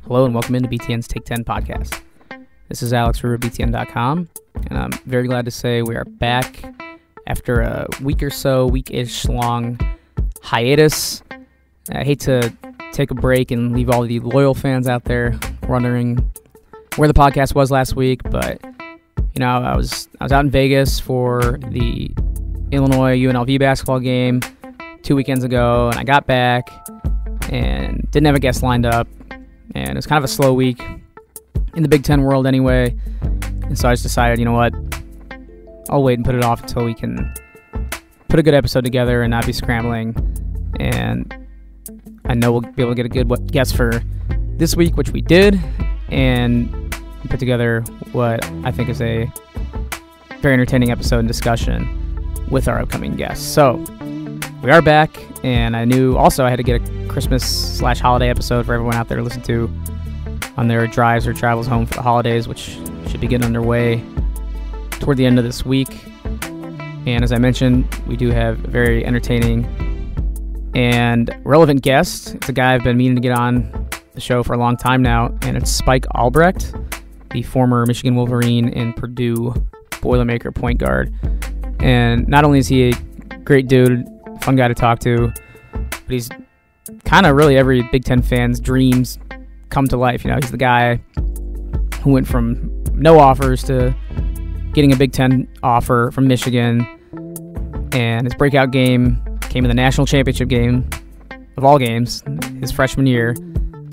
Hello and welcome into BTN's Take 10 podcast. This is Alex Roux of BTN.com, and I'm very glad to say we are back after a week-ish long hiatus. I hate to take a break and leave all the loyal fans out there wondering where the podcast was last week, but I was out in Vegas for the Illinois UNLV basketball game 2 weekends ago, and I got back and didn't have a guest lined up, and it was kind of a slow week in the Big Ten world anyway, and so I just decided, you know what, I'll wait and put it off until we can put a good episode together and not be scrambling, and I know we'll be able to get a good guest for this week, which we did, and put together what I think is a very entertaining episode and discussion with our upcoming guests. So we are back, and I knew also I had to get a Christmas/holiday episode for everyone out there to listen to on their drives or travels home for the holidays, which should be getting underway toward the end of this week. And as I mentioned, we do have a very entertaining and relevant guest. It's a guy I've been meaning to get on the show for a long time now, and it's Spike Albrecht, the former Michigan Wolverine and Purdue Boilermaker point guard. And not only is he a great dude, fun guy to talk to, but he's kind of really every Big Ten fan's dreams come to life. He's the guy who went from no offers to getting a Big Ten offer from Michigan, and his breakout game came in the national championship game of all games his freshman year.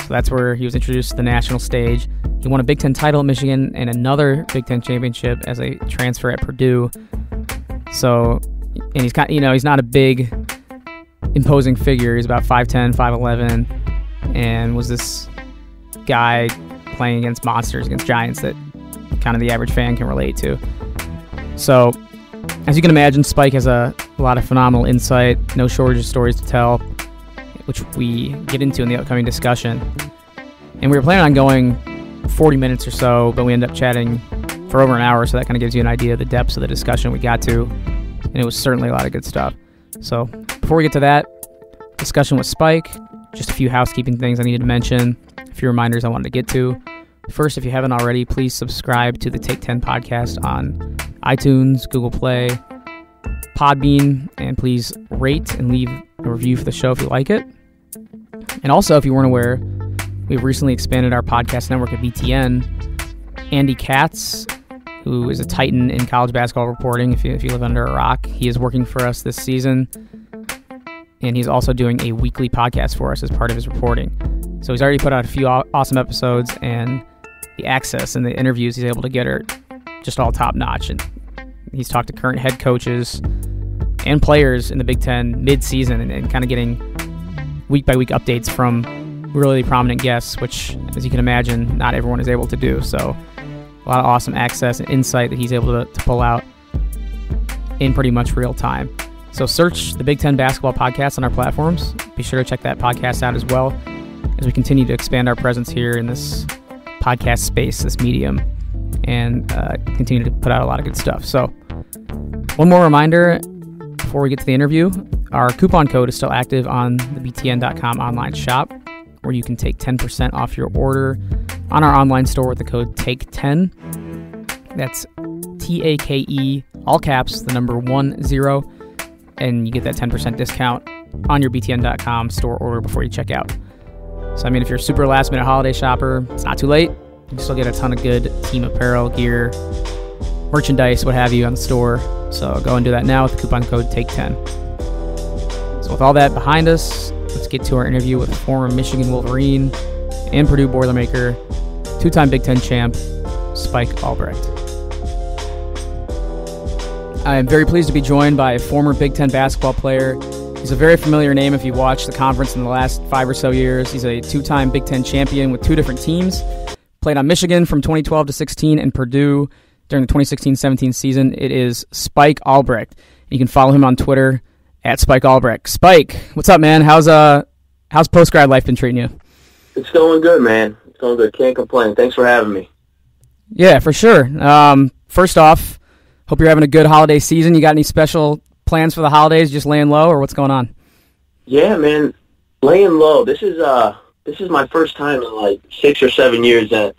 So that's where he was introduced to the national stage. He won a Big Ten title at Michigan and another Big Ten championship as a transfer at Purdue. So, and he's he's not a big, imposing figure. He's about 5'10", 5'11", and was this guy playing against monsters, against giants that kind of the average fan can relate to. So, as you can imagine, Spike has a lot of phenomenal insight, no shortage of stories to tell, which we get into in the upcoming discussion. And we were planning on going 40 minutes or so, but we ended up chatting for over an hour, so that kind of gives you an idea of the depths of the discussion we got to, and it was certainly a lot of good stuff. So before we get to that discussion with Spike, just a few housekeeping things I needed to mention, a few reminders I wanted to get to. First, if you haven't already, please subscribe to the Take 10 podcast on iTunes, Google Play, Podbean, and please rate and leave a review for the show if you like it. And also, if you weren't aware, we've recently expanded our podcast network at BTN. Andy Katz, who is a titan in college basketball reporting, if you live under a rock, he is working for us this season, and he's also doing a weekly podcast for us as part of his reporting. So he's already put out a few awesome episodes, and the access and the interviews he's able to get are just all top-notch. And he's talked to current head coaches and players in the Big Ten mid-season and kind of getting week-by-week updates from really prominent guests, which, as you can imagine, not everyone is able to do. So a lot of awesome access and insight that he's able to pull out in pretty much real time. So search the Big Ten Basketball Podcast on our platforms. Be sure to check that podcast out as well as we continue to expand our presence here in this podcast space, this medium, and continue to put out a lot of good stuff. So one more reminder before we get to the interview, our coupon code is still active on the BTN.com online shop, where you can take 10% off your order on our online store with the code TAKE10. That's TAKE, all caps, the number 10, and you get that 10% discount on your BTN.com store order before you check out. So, if you're a super last-minute holiday shopper, it's not too late. You can still get a ton of good team apparel, gear, merchandise, what have you, on the store. So go and do that now with the coupon code TAKE10. So with all that behind us, let's get to our interview with former Michigan Wolverine and Purdue Boilermaker, two-time Big Ten champ, Spike Albrecht. I am very pleased to be joined by a former Big Ten basketball player. He's a very familiar name if you watched the conference in the last 5 or so years. He's a two-time Big Ten champion with two different teams. Played on Michigan from 2012 to 16 and Purdue during the 2016-17 season. It is Spike Albrecht. You can follow him on Twitter at Spike Albrecht. Spike, what's up, man? How's post-grad life been treating you? It's going good, man. It's going good. Can't complain. Thanks for having me. Yeah, for sure. First off, hope you're having a good holiday season. You got any special plans for the holidays? Just laying low, or what's going on? Yeah, man. Laying low. This is this is my first time in like 6 or 7 years that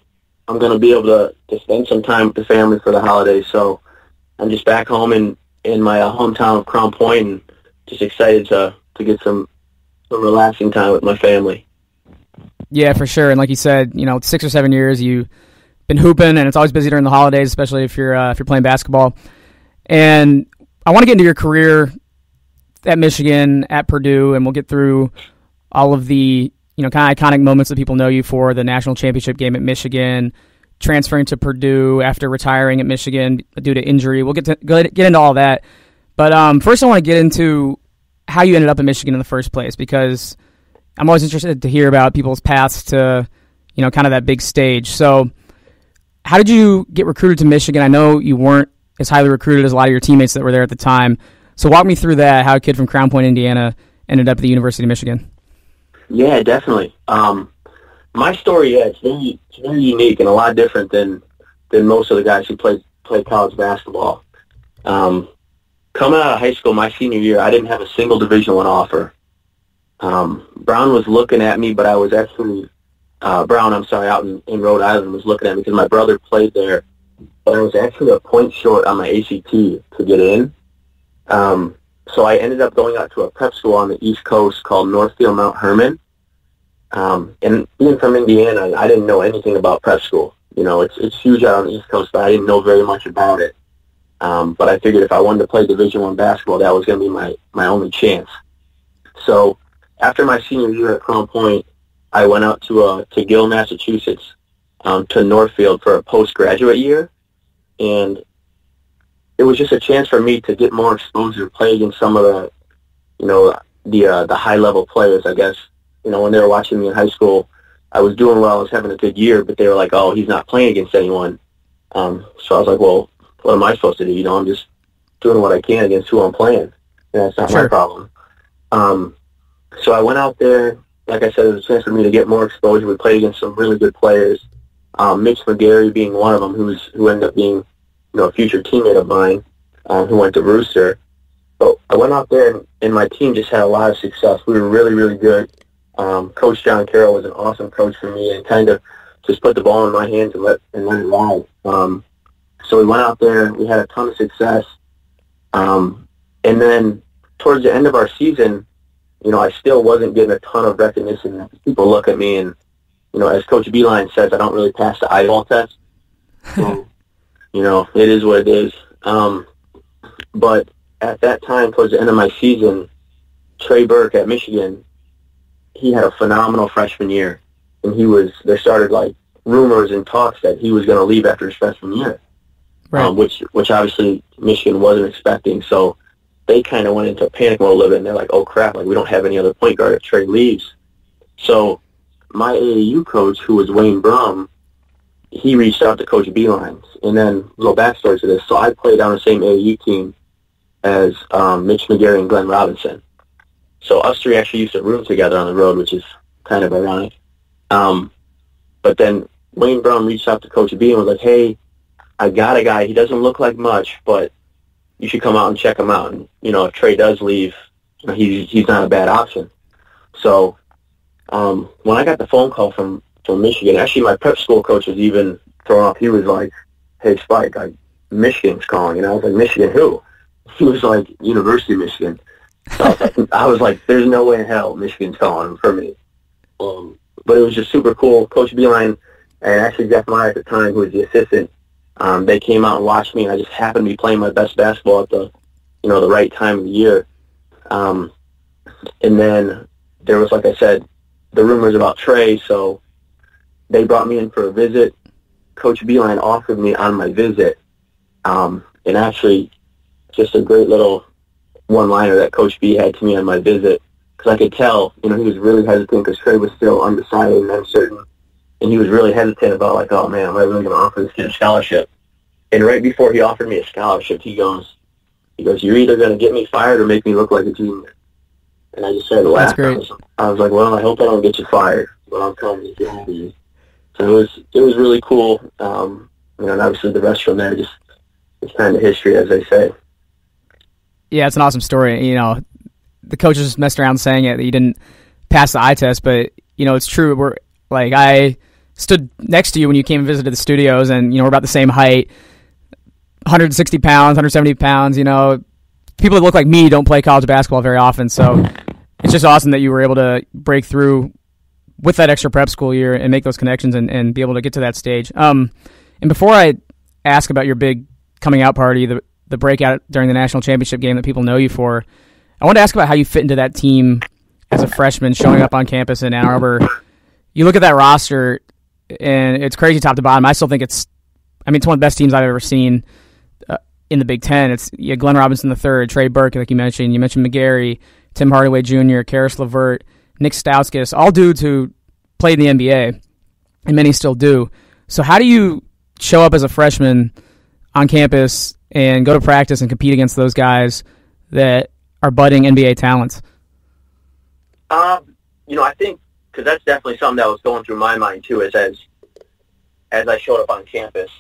I'm going to be able to spend some time with the family for the holidays. So I'm just back home in my hometown of Crown Point, and just excited to get some relaxing time with my family. Yeah, for sure. And like you said, 6 or 7 years you've been hooping, and it's always busy during the holidays, especially if you're playing basketball. And I want to get into your career at Michigan, at Purdue, and we'll get through all of the kind of iconic moments that people know you for, the national championship game at Michigan, transferring to Purdue after retiring at Michigan due to injury. We'll get into all that. But first I want to get into how you ended up in Michigan in the first place, because I'm always interested to hear about people's paths to, kind of that big stage. So how did you get recruited to Michigan? I know you weren't as highly recruited as a lot of your teammates that were there at the time. So walk me through that, how a kid from Crown Point, Indiana ended up at the University of Michigan. Yeah, definitely. My story, it's very unique and a lot different than most of the guys who play college basketball. Coming out of high school, my senior year, I didn't have a single Division I offer. Brown was looking at me, but I was actually out in Rhode Island was looking at me because my brother played there, but I was actually a point short on my ACT to get in. So I ended up going out to a prep school on the East Coast called Northfield Mount Herman. And being from Indiana, I didn't know anything about prep school. It's huge out on the East Coast, but I didn't know very much about it. But I figured if I wanted to play Division I basketball, that was going to be my only chance. So after my senior year at Crown Point, I went out to Gill, Massachusetts, to Northfield for a postgraduate year. And it was just a chance for me to get more exposure, play against some of the high-level players, I guess. When they were watching me in high school, I was doing well, I was having a good year, but they were like, oh, he's not playing against anyone. So I was like, well, what am I supposed to do? I'm just doing what I can against who I'm playing. And that's not my problem. So I went out there. Like I said, it was a chance for me to get more exposure. We played against some really good players. Mitch McGarry being one of them, who ended up being a future teammate of mine, who went to Rooster. But I went out there, and my team just had a lot of success. We were really, really good. Coach John Carroll was an awesome coach for me, and kind of just put the ball in my hands and let it ride. So we went out there. We had a ton of success. And then towards the end of our season, I still wasn't getting a ton of recognition. People look at me, and as Coach Beeline says, I don't really pass the eyeball test. So, it is what it is. But at that time, towards the end of my season, Trey Burke at Michigan, he had a phenomenal freshman year, and there started like rumors and talks that he was going to leave after his freshman year, right. Which obviously Michigan wasn't expecting. So they kind of went into panic mode a little bit, and they're like, oh crap, like we don't have any other point guard if Trey leaves. So my AAU coach, who was Wayne Brum, he reached out to Coach Beeline. And then a little backstory to this. So I played on the same AAU team as Mitch McGarry and Glenn Robinson. So us three actually used to room together on the road, which is kind of ironic. But then Wayne Brum reached out to Coach B and was like, hey, I got a guy. He doesn't look like much, but you should come out and check him out. And, if Trey does leave, he's not a bad option. So when I got the phone call from Michigan, actually my prep school coach was even thrown off. He was like, hey, Spike, Michigan's calling. And I was like, Michigan who? He was like, University of Michigan. So I was like, there's no way in hell Michigan's calling for me. But it was just super cool. Coach Beeline and actually Jeff Meyer at the time, who was the assistant, they came out and watched me, and I just happened to be playing my best basketball at the right time of the year. And then there was, like I said, the rumors about Trey, so they brought me in for a visit. Coach Beeline offered me on my visit, and actually just a great little one-liner that Coach B had to me on my visit, because I could tell, he was really hesitant because Trey was still undecided and uncertain, and he was really hesitant about, like, oh, man, am I really going to offer this kid a scholarship? And right before he offered me a scholarship, he goes, you're either going to get me fired or make me look like a junior. And I just started laughing. I was like, well, I hope I don't get you fired, but I'm coming to get out of you. So it was really cool. And obviously the rest from there, it's kind of history, as they say. Yeah, it's an awesome story. The coaches messed around saying it, that you didn't pass the eye test, but it's true. We're like, I stood next to you when you came and visited the studios, and we're about the same height, 160 pounds, 170 pounds. People that look like me don't play college basketball very often, so it's just awesome that you were able to break through with that extra prep school year and make those connections and be able to get to that stage. And before I ask about your big coming out party, the breakout during the national championship game that people know you for, I wanted to ask about how you fit into that team as a freshman showing up on campus in Ann Arbor. You look at that roster, and it's crazy top to bottom. I still think it's one of the best teams I've ever seen in the Big Ten. It's Glenn Robinson III, Trey Burke, like you mentioned. You mentioned McGarry, Tim Hardaway Jr., Karis LeVert, Nick Stauskas, all dudes who played in the NBA, and many still do. So how do you show up as a freshman on campus and go to practice and compete against those guys that are budding NBA talents? I think, because that's definitely something that was going through my mind too, as I showed up on campus.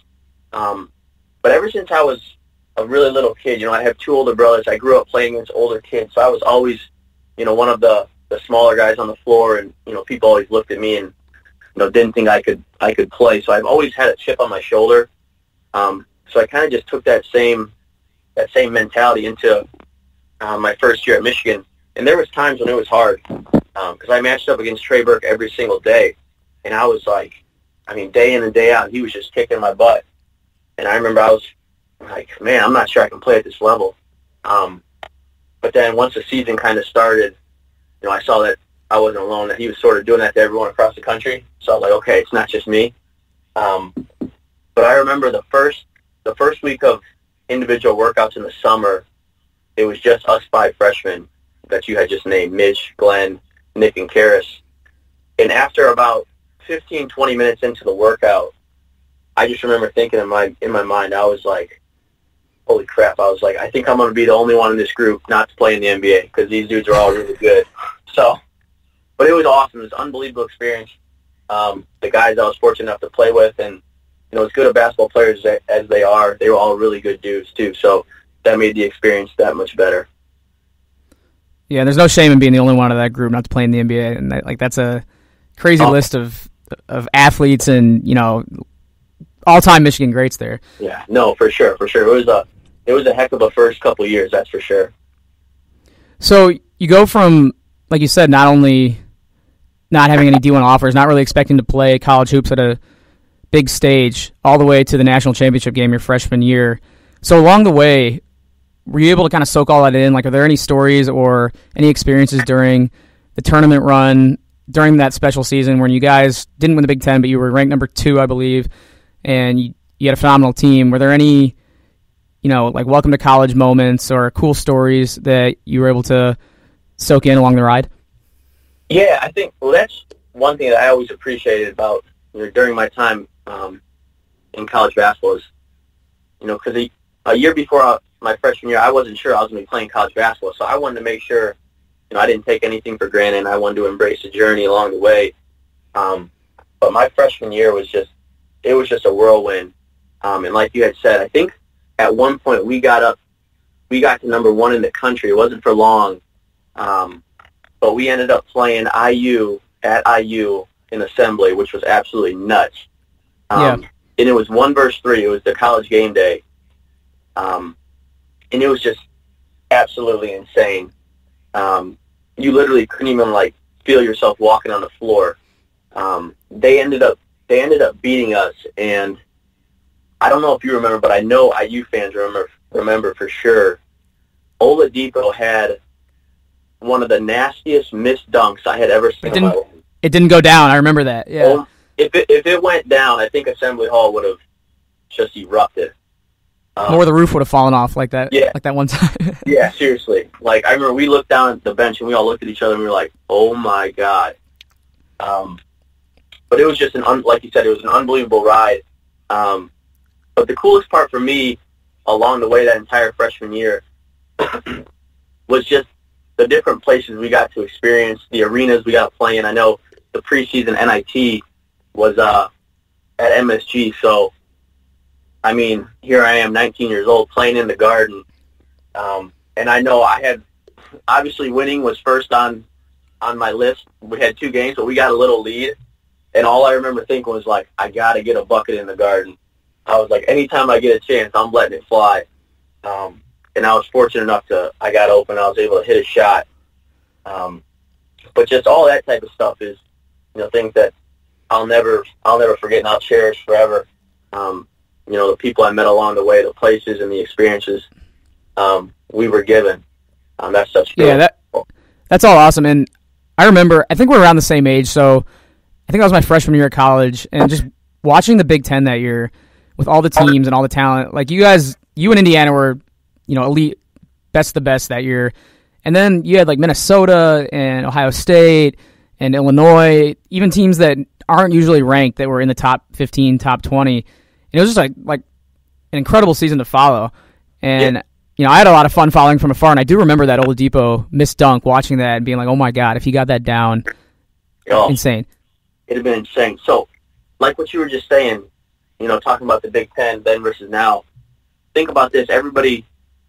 But ever since I was a really little kid, I have two older brothers. I grew up playing against older kids, so I was always, one of the smaller guys on the floor, and people always looked at me and didn't think I could play. So I've always had a chip on my shoulder. So I kind of just took that same mentality into my first year at Michigan. And there was times when it was hard because I matched up against Trey Burke every single day, and I was like, day in and day out, he was just kicking my butt. And I remember I was like, man, I'm not sure I can play at this level. But then once the season kind of started, I saw that I wasn't alone, that he was sort of doing that to everyone across the country. So I was like, okay, it's not just me. But I remember the first week of individual workouts in the summer, it was just us 5 freshmen that you had just named, Mitch, Glenn, Nick, and Karis. And after about 15, 20 minutes into the workout, I just remember thinking in my mind, I was like, holy crap, I was like, I think I'm going to be the only one in this group not to play in the NBA because these dudes are all really good. So, but it was awesome. It was an unbelievable experience. The guys I was fortunate enough to play with, and as good of basketball players as they are, they were all really good dudes too. So that made the experience that much better. Yeah, there's no shame in being the only one of that group not to play in the NBA, and that's a crazy list of athletes and all-time Michigan greats there. Yeah, no, for sure. It was a heck of a first couple years, that's for sure. So you go from, like you said, not only not having any D1 offers, not really expecting to play college hoops at a big stage, all the way to the national championship game your freshman year. So along the way, were you able to kind of soak all that in? Like, are there any stories or any experiences during the tournament run, during that special season when you guys didn't win the Big Ten, but you were ranked number 2, I believe, and you had a phenomenal team? Were there any, like welcome to college moments or cool stories that you were able to soak in along the ride? Yeah, I think, that's one thing that I always appreciated about, during my time in college basketball is, because a year before my freshman year, I wasn't sure I was going to be playing college basketball, so I wanted to make sure, I didn't take anything for granted, and I wanted to embrace the journey along the way. But my freshman year was just a whirlwind. And like you had said, I think at one point we got to number 1 in the country. It wasn't for long, but we ended up playing IU at IU in Assembly, which was absolutely nuts. And it was 1 versus 3. It was the college game day. And it was just absolutely insane. You literally couldn't even feel yourself walking on the floor. They ended up beating us, and I don't know if you remember, but I know IU fans remember for sure. Oladipo had one of the nastiest missed dunks I had ever seen in my life. It didn't go down. I remember that. Yeah. If it went down, I think Assembly Hall would have just erupted. Or the roof would have fallen off like that. Yeah. Like that one time. Yeah, seriously. I remember we looked down at the bench and we all looked at each other and we were like, "Oh my god!" But it was just like you said, it was an unbelievable ride. But the coolest part for me along the way that entire freshman year was just the different places we got to experience, the arenas we got to play in. I know the preseason NIT was at MSG, so here I am, 19 years old, playing in the Garden, and I know I had, obviously winning was first on on my list. We had 2 games, but we got a little lead. And all I remember thinking was, like, I got to get a bucket in the Garden. I was like, anytime I get a chance, I'm letting it fly. And I was fortunate enough I got open. I was able to hit a shot. But just all that type of stuff is, things that I'll never forget and I'll cherish forever. The people I met along the way, the places and the experiences we were given. That's such good. Yeah, that's all awesome. And I remember, I think we're around the same age, so I think that was my freshman year of college, and just watching the Big Ten that year with all the teams and all the talent. Like, you and Indiana were, elite, best of the best that year. And then you had, like, Minnesota and Ohio State and Illinois, even teams that aren't usually ranked that were in the top 15, top 20. And it was just, like an incredible season to follow. And, I had a lot of fun following from afar, and I do remember that Oladipo missed dunk, watching that and being like, oh, my God, if he got that down, insane. It'd have been insane. So, like what you were just saying, talking about the Big Ten then versus now, think about this. Everybody,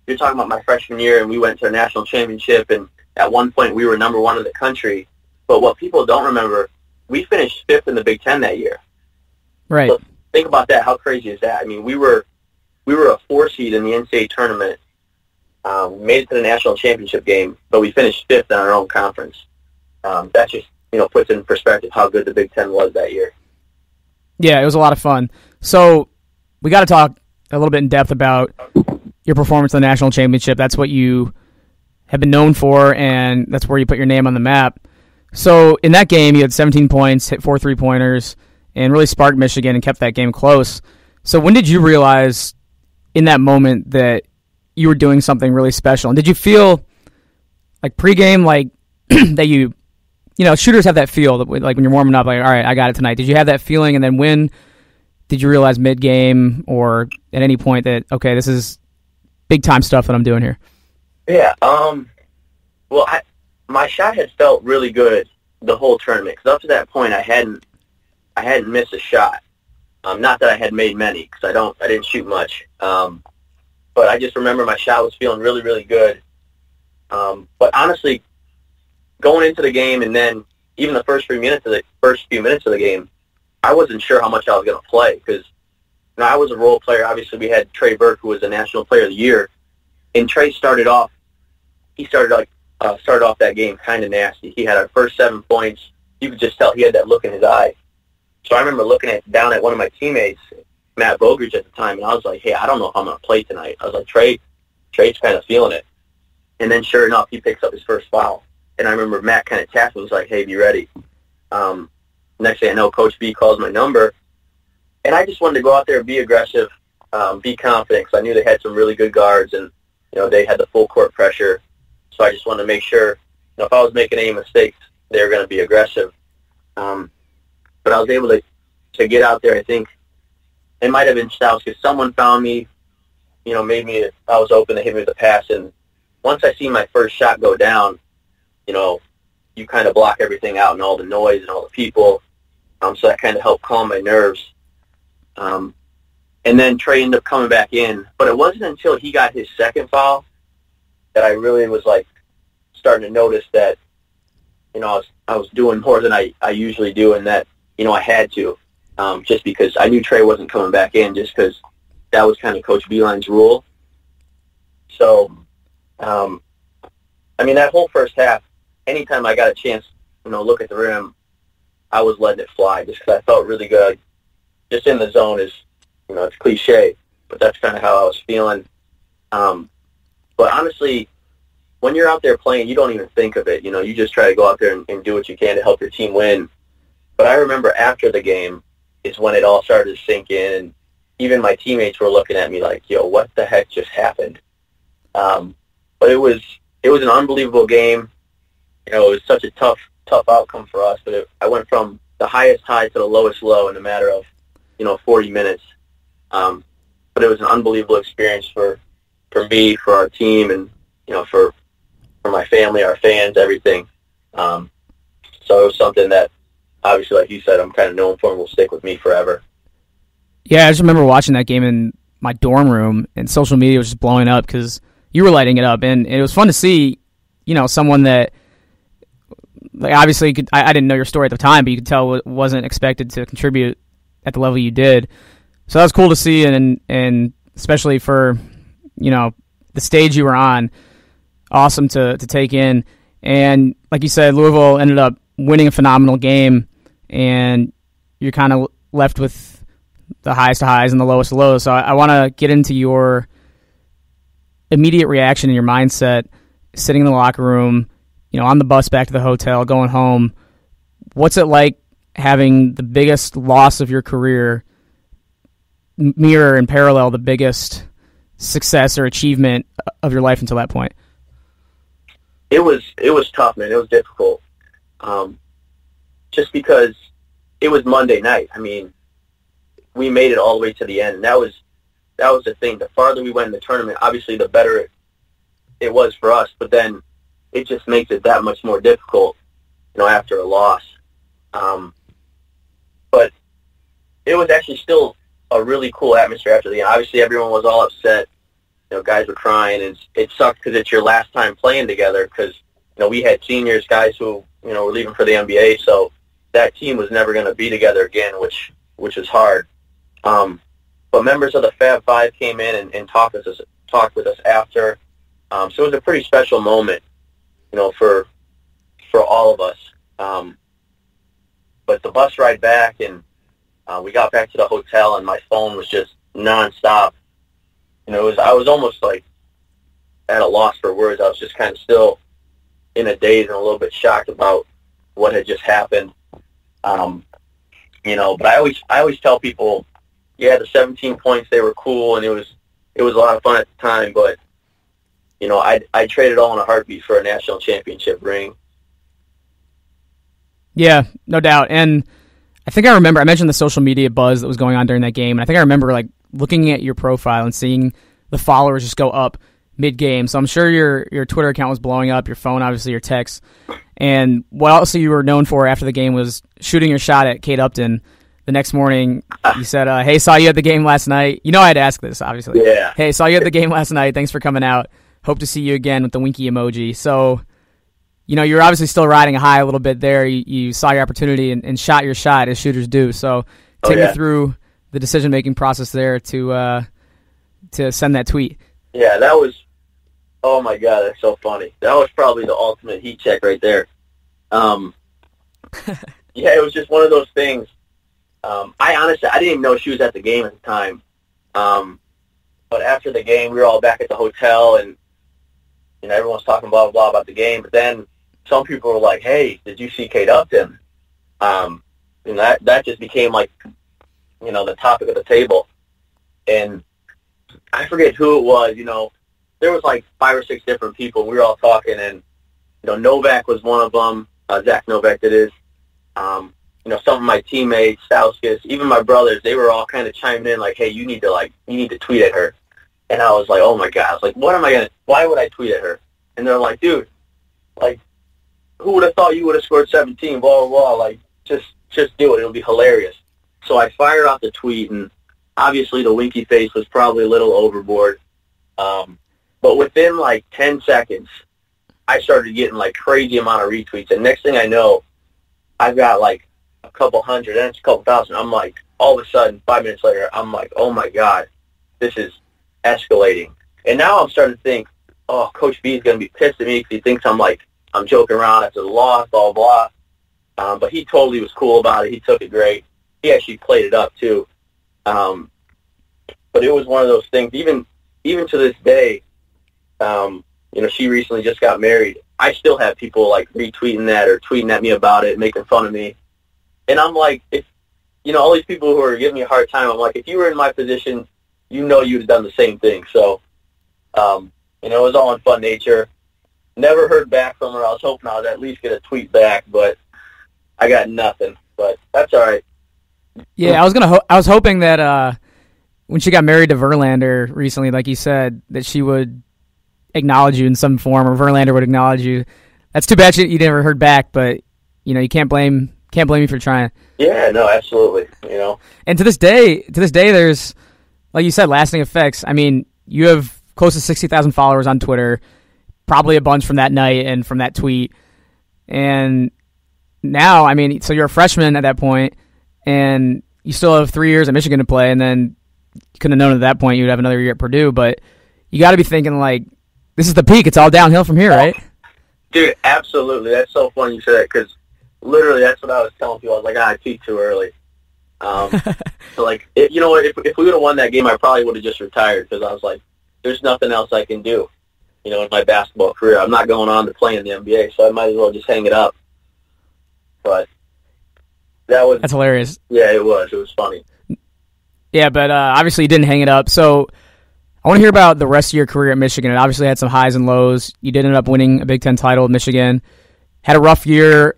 you're talking about my freshman year, and we went to a national championship, and at one point we were number 1 in the country. But what people don't remember, we finished 5th in the Big Ten that year. Right. So think about that. How crazy is that? I mean, we were a 4 seed in the NCAA tournament, made it to the national championship game, but we finished 5th in our own conference. That just puts in perspective how good the Big Ten was that year. Yeah, it was a lot of fun. So we got to talk a little bit in depth about your performance in the national championship. That's what you have been known for, and that's where you put your name on the map. So in that game, you had 17 points, hit 4 3-pointers, and really sparked Michigan and kept that game close. So when did you realize in that moment that you were doing something really special? And did you feel like pregame, like that shooters have that feel, that like when you're warming up, like, all right, I got it tonight. Did you have that feeling? And then when did you realize mid-game or at any point that, okay, this is big-time stuff that I'm doing here? Yeah. Well, my shot had felt really good the whole tournament, because up to that point I hadn't missed a shot. Not that I had made many, because I didn't shoot much. But I just remember my shot was feeling really, really good. But honestly, going into the game, and then even the first few minutes of the game, I wasn't sure how much I was going to play, because I was a role player. Obviously, we had Trey Burke, who was the National Player of the Year, and Trey started off that game kind of nasty. He had our first 7 points. You could just tell he had that look in his eye. So I remember looking down at one of my teammates, Matt Bogridge at the time, and I was like, hey, I don't know if I'm going to play tonight. I was like, Trey's kind of feeling it. And then sure enough, he picks up his first foul. And I remember Matt kind of tapped me. He was like, hey, be ready. Next thing I know, Coach B calls my number. And I just wanted to go out there and be aggressive, be confident, because I knew they had some really good guards, and they had the full court pressure. So I just wanted to make sure if I was making any mistakes, they were going to be aggressive. But I was able to get out there. I think it might have been Staus, because someone found me, made me, I was open to hit me with a pass. And once I see my first shot go down, you kind of block everything out and all the noise and all the people. So that kind of helped calm my nerves. And then Trey ended up coming back in. But it wasn't until he got his second foul that I really was starting to notice that, I was doing more than I usually do, and that, I had to, just because I knew Trey wasn't coming back in, just because that was kind of Coach Beeline's rule. So, that whole first half, anytime I got a chance, look at the rim, I was letting it fly, just because I felt really good. Just in the zone is, it's cliche, but that's kind of how I was feeling. But honestly, when you're out there playing, you don't even think of it. You just try to go out there and do what you can to help your team win. But I remember after the game is when it all started to sink in, and even my teammates were looking at me like, yo, what the heck just happened? But it was an unbelievable game. It was such a tough outcome for us. But I went from the highest high to the lowest low in a matter of, 40 minutes. But it was an unbelievable experience for me, for our team, and, for my family, our fans, everything. So it was something that, obviously, like you said, I'm kind of known for and will stick with me forever. Yeah, I just remember watching that game in my dorm room, and social media was just blowing up because you were lighting it up. And it was fun to see, someone that like obviously I didn't know your story at the time, but you could tell it wasn't expected to contribute at the level you did. So that was cool to see, and especially for, you know, the stage you were on, awesome to take in. And like you said, Louisville ended up winning a phenomenal game, and you're kind of left with the highest of highs and the lowest of lows. So I want to get into your immediate reaction and your mindset sitting in the locker room, you know, on the bus back to the hotel, going home. What's it like having the biggest loss of your career mirror and parallel the biggest success or achievement of your life until that point? It was tough, man. It was difficult. Just because it was Monday night. I mean, we made it all the way to the end. And that was the thing. The farther we went in the tournament, obviously the better it was for us, but then it just makes it that much more difficult, you know, after a loss. But it was actually still a really cool atmosphere after the end. Obviously, everyone was all upset. You know, guys were crying, and it sucked because it's your last time playing together because, you know, we had seniors, guys who, you know, were leaving for the NBA, so that team was never going to be together again, which is hard. But members of the Fab Five came in and talked with us after. So it was a pretty special moment, you know, for all of us. But the bus ride back, and we got back to the hotel, and my phone was just nonstop. You know, I was almost like at a loss for words. I was just kind of still in a daze and a little bit shocked about what had just happened. You know, but I always tell people, yeah, the 17 points, they were cool, and it was a lot of fun at the time, but, you know, I traded all in a heartbeat for a national championship ring. Yeah, no doubt. And I think I mentioned the social media buzz that was going on during that game, and I think I remember, like, looking at your profile and seeing the followers just go up mid-game. So I'm sure your Twitter account was blowing up, your phone, obviously, your texts. And what also you were known for after the game was shooting your shot at Kate Upton. The next morning, you said, hey, saw you at the game last night. You know I had to ask this, obviously. Yeah. Hey, saw you at the game last night. Thanks for coming out. Hope to see you again, with the winky emoji. So, you know, you're obviously still riding a high a little bit there. You saw your opportunity and shot your shot, as shooters do. So take me through the decision-making process there to send that tweet. Yeah, that was, oh my God, that's so funny. That was probably the ultimate heat check right there. Yeah, it was just one of those things. I didn't even know she was at the game at the time. But after the game, we were all back at the hotel, and, you know, everyone's talking blah, blah, blah about the game. But then some people were like, hey, did you see Kate Upton? And that just became, like, you know, the topic of the table. And I forget who it was, you know. There was, like, 5 or 6 different people. We were all talking, and, you know, Novak was one of them. Zach Novak, that is. You know, some of my teammates, Stauskas, even my brothers, they were all kind of chiming in like, hey, you need to tweet at her. And I was like, oh my God, I was like, why would I tweet at her? And they're like, dude, like, who would have thought you would have scored 17, blah, blah, blah, like, just do it, it'll be hilarious. So I fired off the tweet, and obviously the winky face was probably a little overboard. But within like 10 seconds, I started getting like crazy amount of retweets, and next thing I know, I've got like a couple hundred, and it's a couple thousand. I'm like, all of a sudden, 5 minutes later, I'm like, oh my God, this is escalating. And now I'm starting to think, oh, Coach B is going to be pissed at me because he thinks I'm joking around after the loss, blah, blah, blah. But he totally was cool about it. He took it great. He actually played it up too. But it was one of those things, even to this day, you know, she recently just got married. I still have people like retweeting that or tweeting at me about it, making fun of me. And I'm like, if, you know, all these people who are giving me a hard time, I'm like, if you were in my position, you know you'd have done the same thing. So, you know, it was all in fun nature. Never heard back from her. I was hoping I would at least get a tweet back, but I got nothing. But that's all right. Yeah, I was hoping that when she got married to Verlander recently, like you said, that she would acknowledge you in some form, or Verlander would acknowledge you. That's too bad you never heard back, but, you know, you can't blame me for trying. Yeah, no, absolutely. You know, and to this day, there's, like you said, lasting effects. I mean, you have close to 60,000 followers on Twitter, probably a bunch from that night and from that tweet. And now, I mean, so you're a freshman at that point, and you still have 3 years at Michigan to play, and then you couldn't have known at that point you'd have another year at Purdue, but you got to be thinking, like, this is the peak. It's all downhill from here, right? Dude, absolutely. That's so funny you say that, because literally that's what I was telling people. I was like, I peaked too early. So, like, you know what, if we would have won that game, I probably would have just retired, because I was like, there's nothing else I can do, you know, in my basketball career. I'm not going on to play in the NBA, so I might as well just hang it up. But that's hilarious. Yeah, it was. It was funny. Yeah, but obviously you didn't hang it up. So I want to hear about the rest of your career at Michigan. It obviously had some highs and lows. You did end up winning a Big Ten title at Michigan. Had a rough year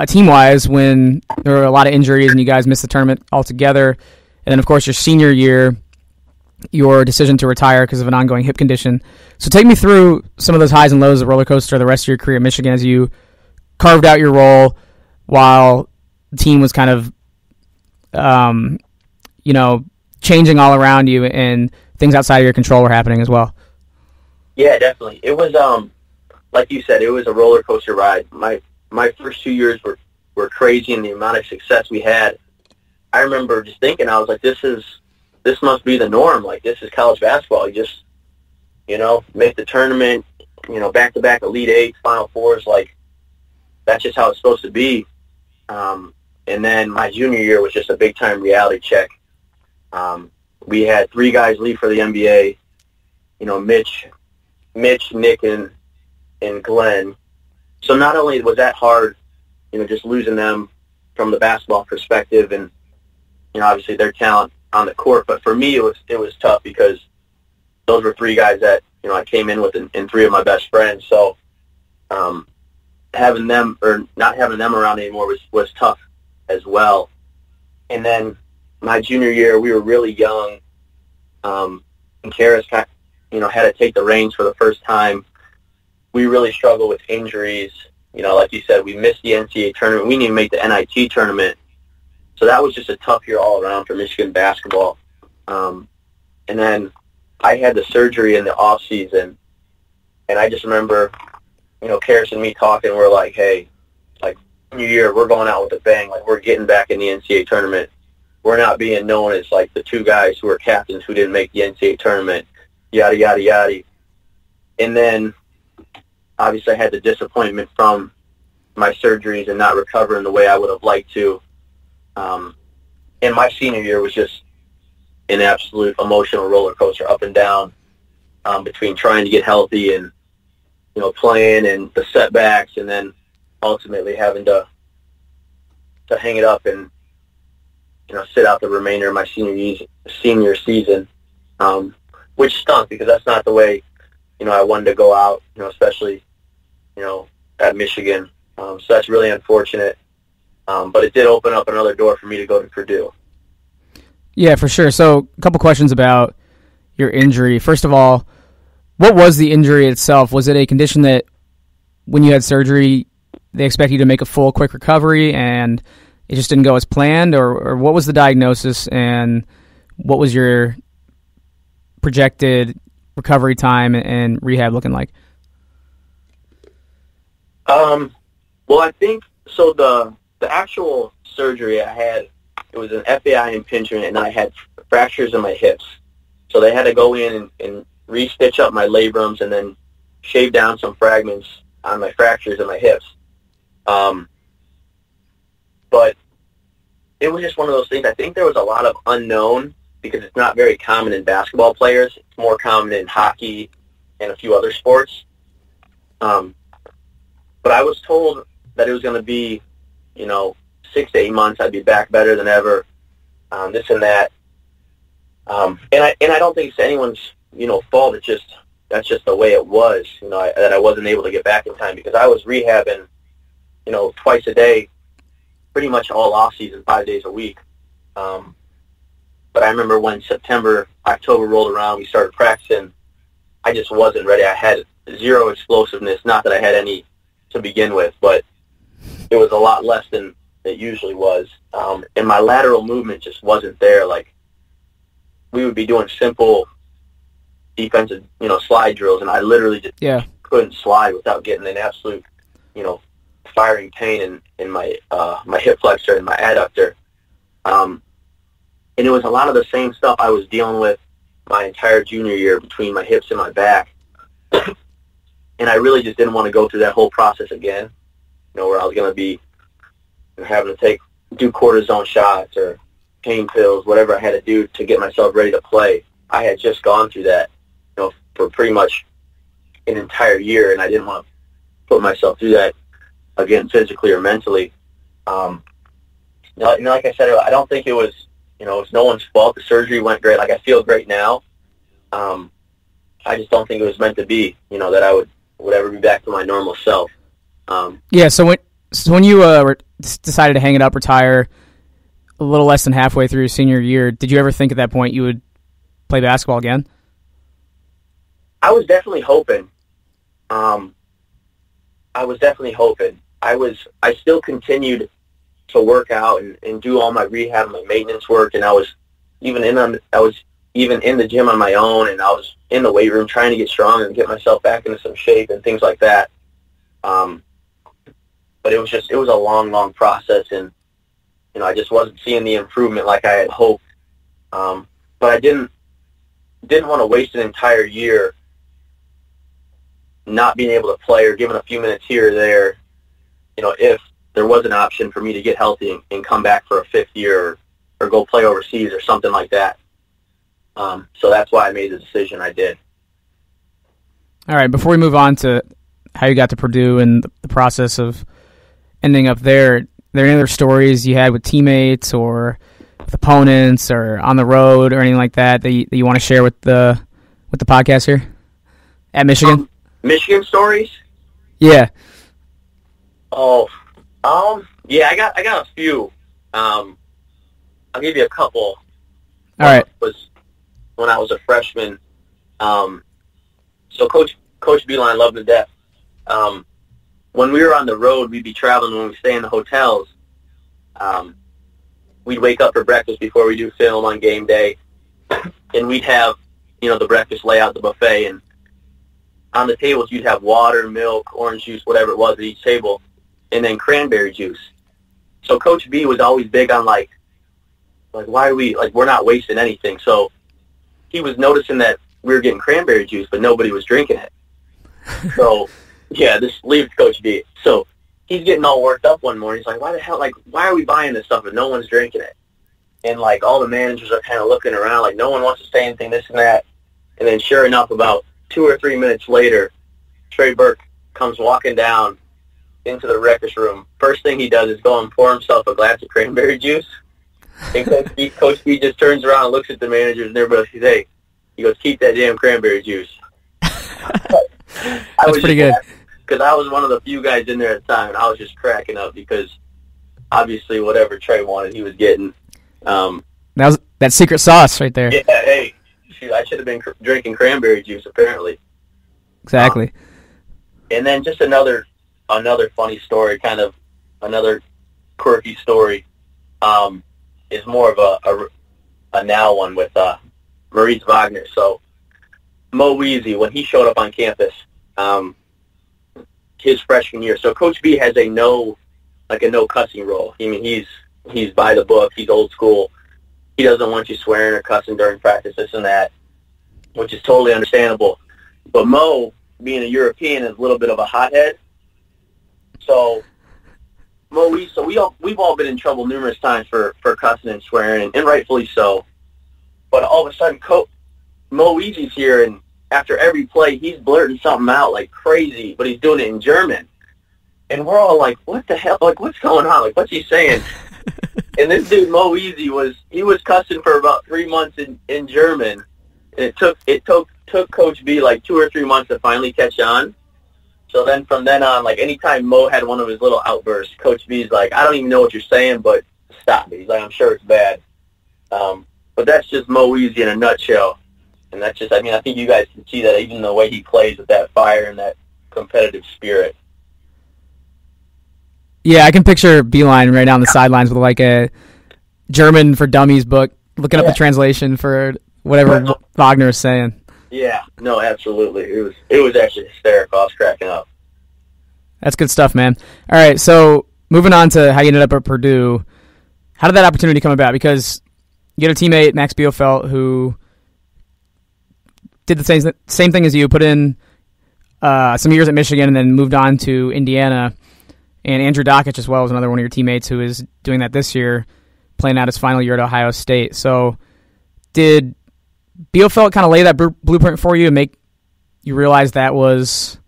team-wise when there were a lot of injuries and you guys missed the tournament altogether. And then, of course, your senior year, your decision to retire because of an ongoing hip condition. So take me through some of those highs and lows of the roller coaster the rest of your career at Michigan as you carved out your role while the team was kind of, changing all around you and things outside of your control were happening as well. Yeah, definitely. It was, like you said, it was a roller coaster ride. My first 2 years were crazy, and the amount of success we had. I remember just thinking, I was like, this must be the norm. Like, this is college basketball. You just, make the tournament, back-to-back Elite Eight, Final Fours. Like, that's just how it's supposed to be. And then my junior year was just a big-time reality check. We had 3 guys leave for the NBA, Mitch, Nick, and Glenn. So not only was that hard, just losing them from the basketball perspective and, obviously their talent on the court, but for me it was tough because those were 3 guys that, I came in with and 3 of my best friends. So having them or not having them around anymore was tough as well. And then my junior year, we were really young. And Karis, had to take the reins for the first time. We really struggled with injuries. Like you said, we missed the NCAA tournament. We didn't even make the NIT tournament. So that was just a tough year all around for Michigan basketball. And then I had the surgery in the off season, and I just remember, Karis and me talking. We're like, hey, like, new year, we're going out with a bang. Like, we're getting back in the NCAA tournament. We're not being known as, like, the 2 guys who were captains who didn't make the NCAA tournament, yada, yada, yada. And then, obviously, I had the disappointment from my surgeries and not recovering the way I would have liked to. And my senior year was just an absolute emotional roller coaster, up and down, between trying to get healthy and, playing and the setbacks, and then ultimately having to hang it up and, sit out the remainder of my senior season, which stunk because that's not the way, I wanted to go out, especially, at Michigan. So that's really unfortunate. But it did open up another door for me to go to Purdue. Yeah, for sure. So a couple questions about your injury. First of all, what was the injury itself? Was it a condition that when you had surgery, they expect you to make a full, quick recovery and it just didn't go as planned? Or what was the diagnosis and what was your projected recovery time and rehab looking like? Well, I think, so the actual surgery I had, it was an FAI impingement, and I had fractures in my hips. So they had to go in and re-stitch up my labrums and then shave down some fragments on my fractures in my hips. But it was just one of those things. I think there was a lot of unknown because it's not very common in basketball players. It's more common in hockey and a few other sports. But I was told that it was going to be, 6 to 8 months. I'd be back better than ever, this and that. And I don't think it's anyone's, fault. That's just the way it was, that I wasn't able to get back in time because I was rehabbing, twice a day, pretty much all off season, 5 days a week. But I remember when October rolled around, we started practicing. I just wasn't ready. I had zero explosiveness. Not that I had any to begin with, but it was a lot less than it usually was. And my lateral movement just wasn't there. Like, we would be doing simple defensive, slide drills, and I literally just couldn't slide without getting an absolute, firing pain in my my hip flexor and my adductor. And it was a lot of the same stuff I was dealing with my entire junior year between my hips and my back. And I really just didn't want to go through that whole process again, where I was going to be having to do cortisone shots or pain pills, whatever I had to do to get myself ready to play. I had just gone through that, for pretty much an entire year, and I didn't want to put myself through that again, physically or mentally. Like I said, I don't think it was, it was no one's fault. The surgery went great. Like, I feel great now. I just don't think it was meant to be, that I would ever be back to my normal self. Yeah, so when you decided to hang it up, retire, a little less than halfway through your senior year, did you ever think at that point you would play basketball again? I was definitely hoping. I still continued to work out and do all my rehab and my maintenance work, and I was even in the gym on my own, and I was in the weight room trying to get stronger and get myself back into some shape and things like that. But it was a long process, and I just wasn't seeing the improvement like I had hoped. But I didn't want to waste an entire year not being able to play or giving a few minutes here or there, if there was an option for me to get healthy and come back for a fifth year or go play overseas or something like that. So that's why I made the decision I did. All right, before we move on to how you got to Purdue and the process of ending up there, are there any other stories you had with teammates or with opponents or on the road or anything like that you want to share with the podcast here at Michigan? Michigan stories? Yeah. Oh, yeah, I got a few. I'll give you a couple. All right. When I was a freshman. So Coach Beeline, loved to death. When we were on the road, we'd be traveling when we stay in the hotels. We'd wake up for breakfast before we do film on game day, and we'd have, the breakfast layout, the buffet, and on the tables you'd have water, milk, orange juice, whatever it was at each table, and then cranberry juice. So Coach B was always big on like why are we, we're not wasting anything. So he was noticing that we were getting cranberry juice, but nobody was drinking it. So, yeah, this leaves Coach B. So he's getting all worked up one morning. He's like, why the hell, why are we buying this stuff if no one's drinking it? And, all the managers are kind of looking around, no one wants to say anything, this and that. And then sure enough, about 2 or 3 minutes later, Trey Burke comes walking down into the breakfast room. First thing he does is go and pour himself a glass of cranberry juice. And Coach B just turns around and looks at the managers and everybody says, hey, he goes, keep that damn cranberry juice. That's pretty good. Because I was one of the few guys in there at the time, and I was just cracking up because obviously whatever Trey wanted, he was getting. That secret sauce right there. Yeah, hey, I should have been drinking cranberry juice, apparently. Exactly. And then just another funny story, kind of another quirky story, is more of a now one with Maurice Wagner. So Mo Weezy, when he showed up on campus, his freshman year. So Coach B has a no cussing rule. I mean, he's by the book. He's old school. He doesn't want you swearing or cussing during practice, this and that, which is totally understandable. But Mo, being a European, is a little bit of a hothead. So we've all been in trouble numerous times for cussing and swearing, and rightfully so. But all of a sudden, Mo Weezy's here, and after every play, he's blurting something out like crazy, but he's doing it in German. And we're all like, what the hell? What's going on? What's he saying? And this dude, Mo Weezy, was cussing for about 3 months in German. And it took Coach B 2 or 3 months to finally catch on. So then from then on, anytime Mo had one of his little outbursts, Coach B's like, I don't even know what you're saying, but stop me. He's like, I'm sure it's bad. But that's just Mo Weezy in a nutshell. And that's just, I think you guys can see that even the way he plays with that fire and that competitive spirit. Yeah, I can picture Beeline right down the sidelines with a German for Dummies book, looking up the translation for whatever Wagner is saying. Yeah, no, absolutely. It was actually hysterical. I was cracking up. That's good stuff, man. All right, so moving on to how you ended up at Purdue, how did that opportunity come about? Because you had a teammate, Max Bielfeldt, who did the same thing as you, put in some years at Michigan and then moved on to Indiana. And Andrew Dockich as well was another one of your teammates who is doing that this year, playing out his final year at Ohio State. So did Bielfeldt kind of lay that blueprint for you and make you realize that was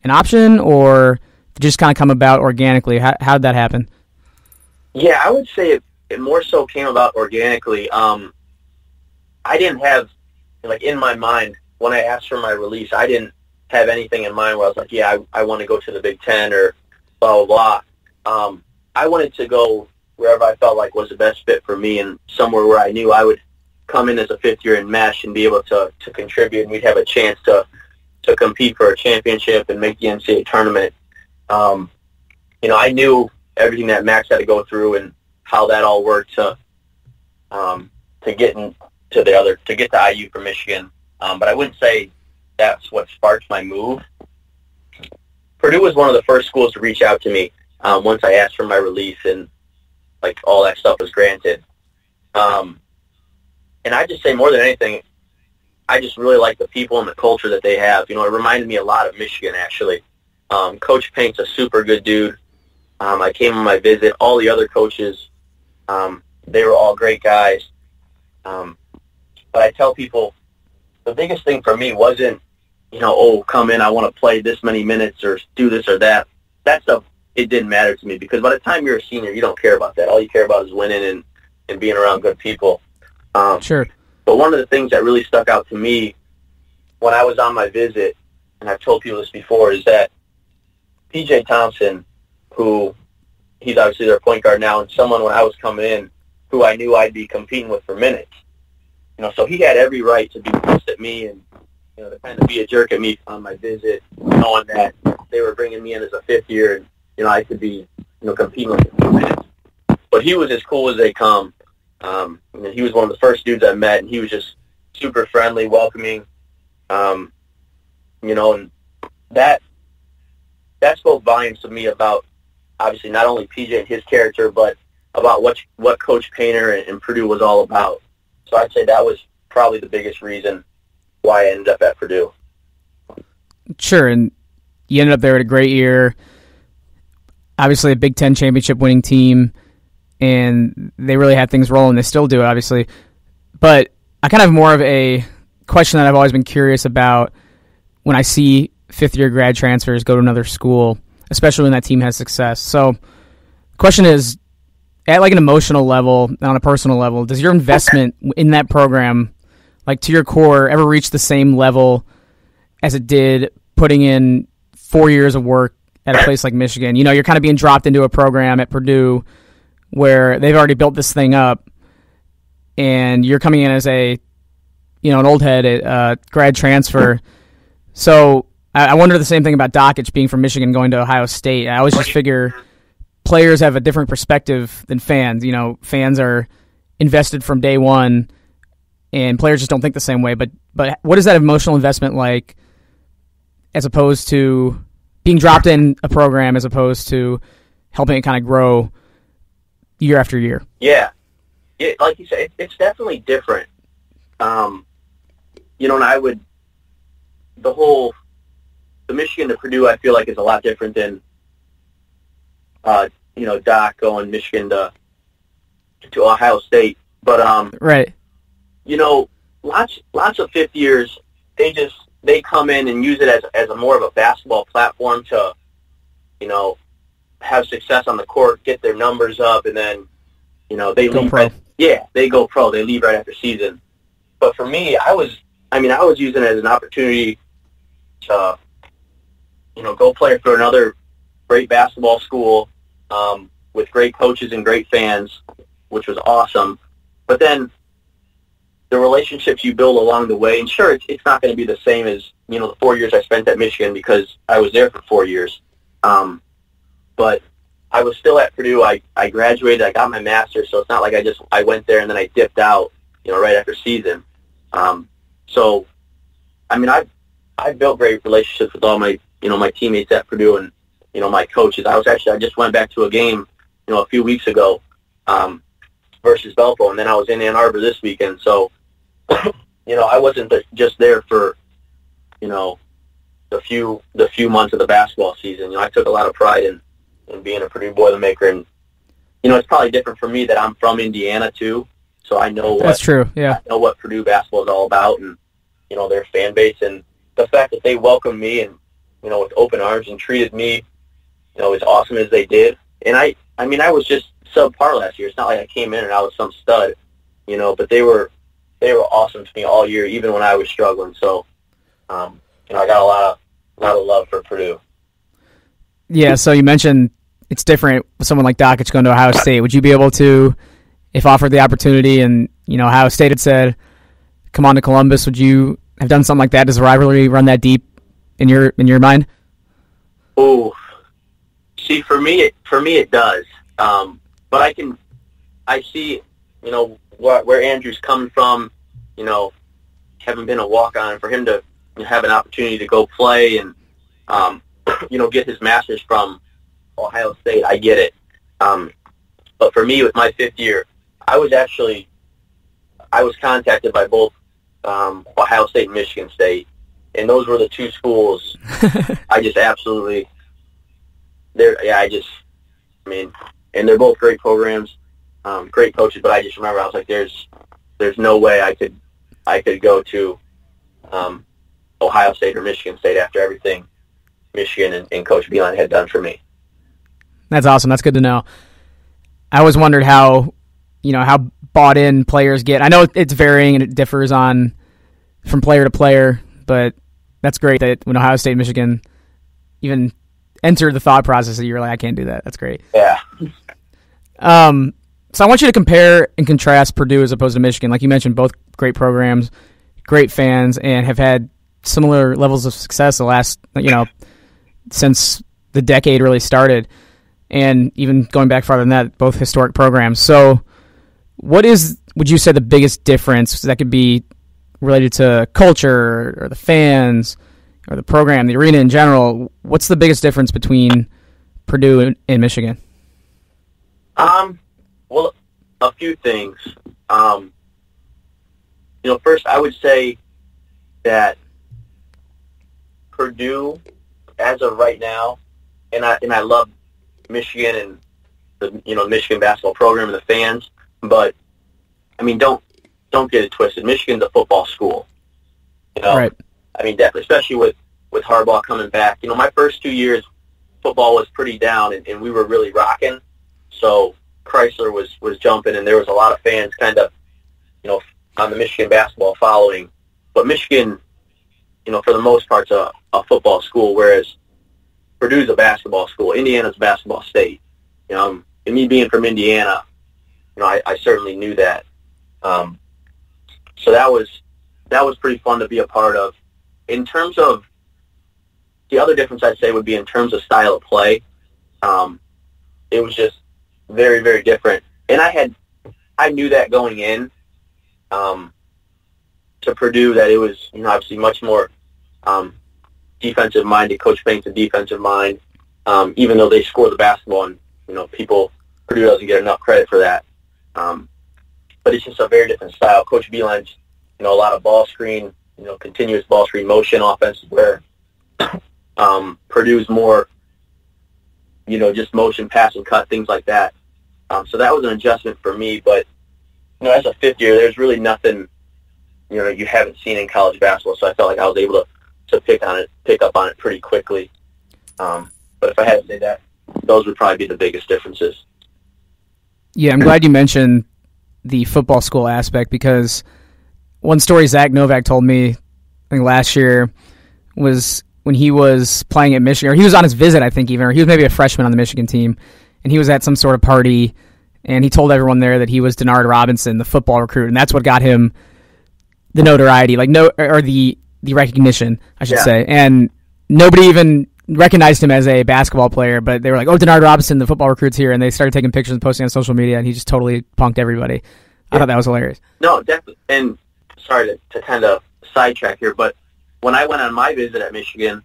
an option, or did it just kind of come about organically? How did that happen? Yeah, I would say it more so came about organically. I didn't have, like, in my mind, when I asked for my release, I didn't have anything in mind where I was like, yeah, I want to go to the Big Ten or blah, blah, blah. I wanted to go wherever I felt like was the best fit for me and somewhere where I knew I would come in as a fifth year in mesh and be able to contribute, and we'd have a chance to compete for a championship and make the NCAA tournament. I knew everything that Max had to go through and how that all worked to get to IU from Michigan. But I wouldn't say that's what sparked my move. Purdue was one of the first schools to reach out to me once I asked for my release and like all that stuff was granted. And I just say more than anything, I just really like the people and the culture that they have. It reminded me a lot of Michigan, actually. Coach Paint's a super good dude. I came on my visit. All the other coaches, they were all great guys. But I tell people the biggest thing for me wasn't, come in, I want to play this many minutes or do this or that. That stuff, it didn't matter to me because by the time you're a senior, you don't care about that. All you care about is winning and being around good people. Sure. But one of the things that really stuck out to me when I was on my visit, and I've told people this before, is that P.J. Thompson, who he's obviously their point guard now, and someone when I was coming in who I knew I'd be competing with for minutes. So he had every right to be pissed at me and to kind of be a jerk at me on my visit, knowing that they were bringing me in as a fifth year and I could be competing with him for minutes. But he was as cool as they come. He was one of the first dudes I met, and he was just super friendly, welcoming. And that spoke volumes to me about obviously not only PJ and his character, but about what Coach Painter and Purdue was all about. So I'd say that was probably the biggest reason why I ended up at Purdue. Sure, and you ended up there at a great year. Obviously a Big Ten championship winning team, and they really had things rolling. They still do, obviously. But I kind of have more of a question that I've always been curious about when I see fifth-year grad transfers go to another school, especially when that team has success. So the question is, at like an emotional level, on a personal level, does your investment in that program, like to your core, ever reach the same level as it did putting in 4 years of work at a place like Michigan? You're kind of being dropped into a program at Purdue where they've already built this thing up, and you're coming in as an old head, grad transfer. So I wonder the same thing about Dockich being from Michigan going to Ohio State. I always just figure players have a different perspective than fans. Fans are invested from day one, and players just don't think the same way. But what is that emotional investment like as opposed to being dropped in a program as opposed to helping it kind of grow year after year? Yeah. Like you said, it's definitely different. And the Michigan to Purdue, I feel like is a lot different than, Doc going Michigan to Ohio State. But, right. Lots of fifth years, they come in and use it as a more of a basketball platform to, have success on the court, get their numbers up, and then, they go leave. Pro. They go pro. They leave right after season. But for me, I was using it as an opportunity to, go play for another great basketball school with great coaches and great fans, which was awesome. But then the relationships you build along the way, and sure, it's not going to be the same as, the 4 years I spent at Michigan because I was there for 4 years. But I was still at Purdue. I graduated. I got my master's, so it's not like I went there and then I dipped out, right after season. So, I built great relationships with all my, my teammates at Purdue, and my coaches. I just went back to a game, a few weeks ago, versus Belpo, and then I was in Ann Arbor this weekend. So, I wasn't just there for, the few months of the basketball season. I took a lot of pride in being a Purdue Boilermaker, and it's probably different for me that I'm from Indiana too, so I know that's true. Yeah, I know what Purdue basketball is all about, and their fan base, and the fact that they welcomed me and with open arms and treated me as awesome as they did. And I was just subpar last year. It's not like I came in and I was some stud, but they were awesome to me all year, even when I was struggling. So I got a lot of love for Purdue. Yeah, so you mentioned it's different with someone like Dockich going to Ohio State. Would you be able to, if offered the opportunity and, Ohio State had said, come on to Columbus, would you have done something like that? Does the rivalry run that deep in your mind? Oh, see, for me it does. But I see, where Andrew's coming from, having been a walk-on, for him to have an opportunity to go play and, get his master's from Ohio State. I get it. But for me, with my fifth year, I was contacted by both Ohio State and Michigan State, and those were the two schools I just absolutely. And they're both great programs, great coaches. But I just remember I was like, there's no way I could go to Ohio State or Michigan State after everything Michigan and Coach Beilein had done for me. That's awesome. That's good to know. I always wondered how bought in players get. I know it's varying and it differs from player to player, but that's great that when Ohio State and Michigan even enter the thought process that you're like, I can't do that. That's great. Yeah. So I want you to compare and contrast Purdue as opposed to Michigan. Like you mentioned, both great programs, great fans, and have had similar levels of success the last, since the decade really started. And even going back farther than that, both historic programs. So what would you say, the biggest difference that could be related to culture or the fans or the program, the arena in general? What's the biggest difference between Purdue and Michigan? Well, a few things. First I would say that Purdue, as of right now, and I love Michigan and the Michigan basketball program and the fans, but don't get it twisted. Michigan's a football school. Right. Definitely, especially with Harbaugh coming back. My first 2 years, football was pretty down, and we were really rocking. So Chrysler was jumping, and there was a lot of fans kind of, on the Michigan basketball following. But Michigan, for the most part, is a football school, whereas Purdue's a basketball school. Indiana's a basketball state. And me being from Indiana, I certainly knew that. So that was pretty fun to be a part of. In terms of the other difference, I'd say would be in terms of style of play. It was just very, very different, and I knew that going in to Purdue, that it was obviously much more defensive minded. Coach Bank's a defensive mind, even though they score the basketball, and Purdue doesn't get enough credit for that. But it's just a very different style. Coach Beilein's a lot of ball screen, continuous ball screen motion offense, where Purdue's more just motion, pass and cut, things like that. So that was an adjustment for me. But as a fifth year, there's really nothing you haven't seen in college basketball. So I felt like I was able to pick up on it pretty quickly. But if I had to say that, those would probably be the biggest differences. Yeah, I'm glad you mentioned the football school aspect, because one story Zach Novak told me, I think last year, was when he was playing at Michigan, or he was on his visit, I think even, or he was maybe a freshman on the Michigan team, and he was at some sort of party, and he told everyone there that he was Denard Robinson, the football recruit, and that's what got him the notoriety, or the recognition, I should say. And nobody even recognized him as a basketball player, but they were like, "Oh, Denard Robinson, the football recruit's here," and they started taking pictures and posting on social media, and he just totally punked everybody. I thought that was hilarious. No, definitely. And sorry to kind of sidetrack here, but when I went on my visit at Michigan,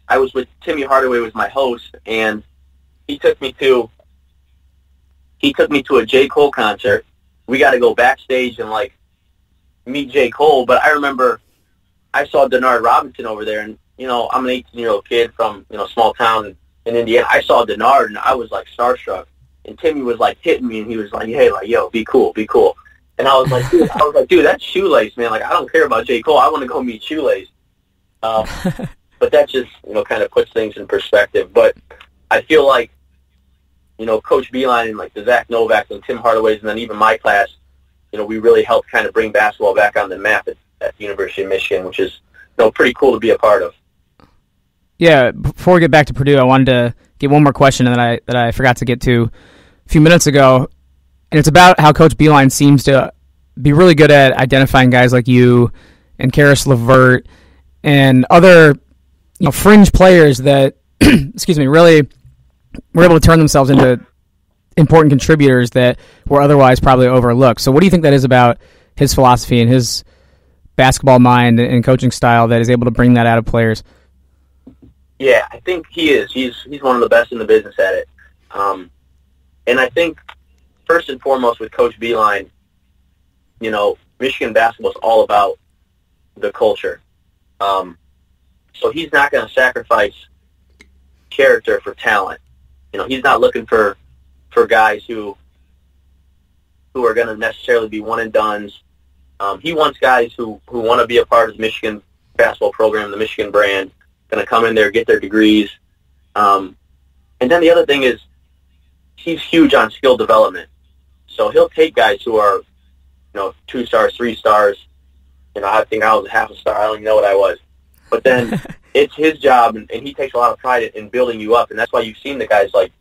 I was with Timmy Hardaway was my host, and he took me to a J. Cole concert. We got to go backstage and like meet J. Cole, but I remember I saw Denard Robinson over there, and I'm an 18-year-old kid from small town in Indiana. I saw Denard, and I was like starstruck. And Timmy was like hitting me, and he was like, "Hey, like, yo, be cool, be cool." And I was like, dude, that's Shoelace, man. Like, I don't care about J. Cole. I want to go meet Shoelace. But that just kind of puts things in perspective. But I feel like Coach Beeline and like the Zach Novaks and Tim Hardaways, and then even my class, we really helped kind of bring basketball back on the map at the University of Michigan, which is pretty cool to be a part of. Yeah, before we get back to Purdue, I wanted to get one more question that I forgot to get to a few minutes ago, and it's about how Coach Beeline seems to be really good at identifying guys like you and Karis LeVert and other fringe players that really were able to turn themselves into important contributors that were otherwise probably overlooked. So what do you think that is about his philosophy and his basketball mind and coaching style that is able to bring that out of players? Yeah, I think he is. He's one of the best in the business at it. And I think first and foremost with Coach Beeline, Michigan basketball is all about the culture. So he's not going to sacrifice character for talent. He's not looking for guys who are going to necessarily be one and dones. He wants guys who want to be a part of the Michigan basketball program, the Michigan brand, going to come in there, get their degrees. And then the other thing is he's huge on skill development. So he'll take guys who are, 2 stars, 3 stars. I think I was a half a star. I don't even know what I was. But then it's his job, and he takes a lot of pride in building you up. And that's why you've seen the guys like,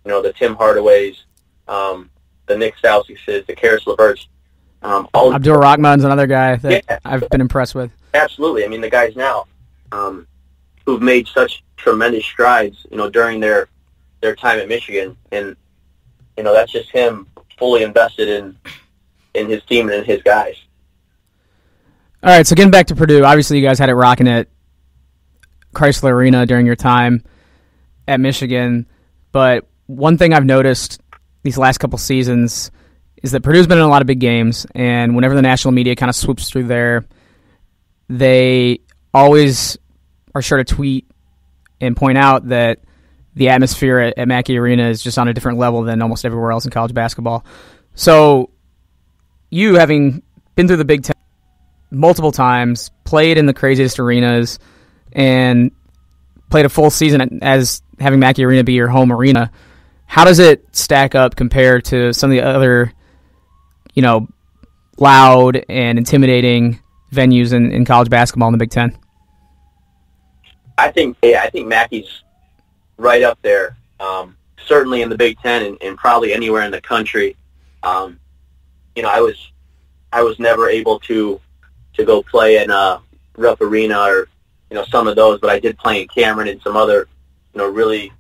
the Tim Hardaways, the Nick Stausises, the Karis LeVerts. Abdul Rahman's another guy that I've been impressed with. Absolutely. I mean, the guys now who've made such tremendous strides, during their time at Michigan. And, that's just him fully invested in his team and in his guys. All right, so getting back to Purdue, obviously you guys had it rocking at Chrysler Arena during your time at Michigan, but one thing I've noticed these last couple seasons is that Purdue's been in a lot of big games, and whenever the national media kind of swoops through there, they always are sure to tweet and point out that the atmosphere at Mackey Arena is just on a different level than almost everywhere else in college basketball. So you, having been through the Big Ten multiple times, played in the craziest arenas, and played a full season as having Mackey Arena be your home arena, how does it stack up compared to some of the other, loud and intimidating venues in college basketball in the Big Ten? I think Mackey's right up there, certainly in the Big Ten and probably anywhere in the country. I was never able to go play in Rupp Arena or some of those, but I did play in Cameron and some other really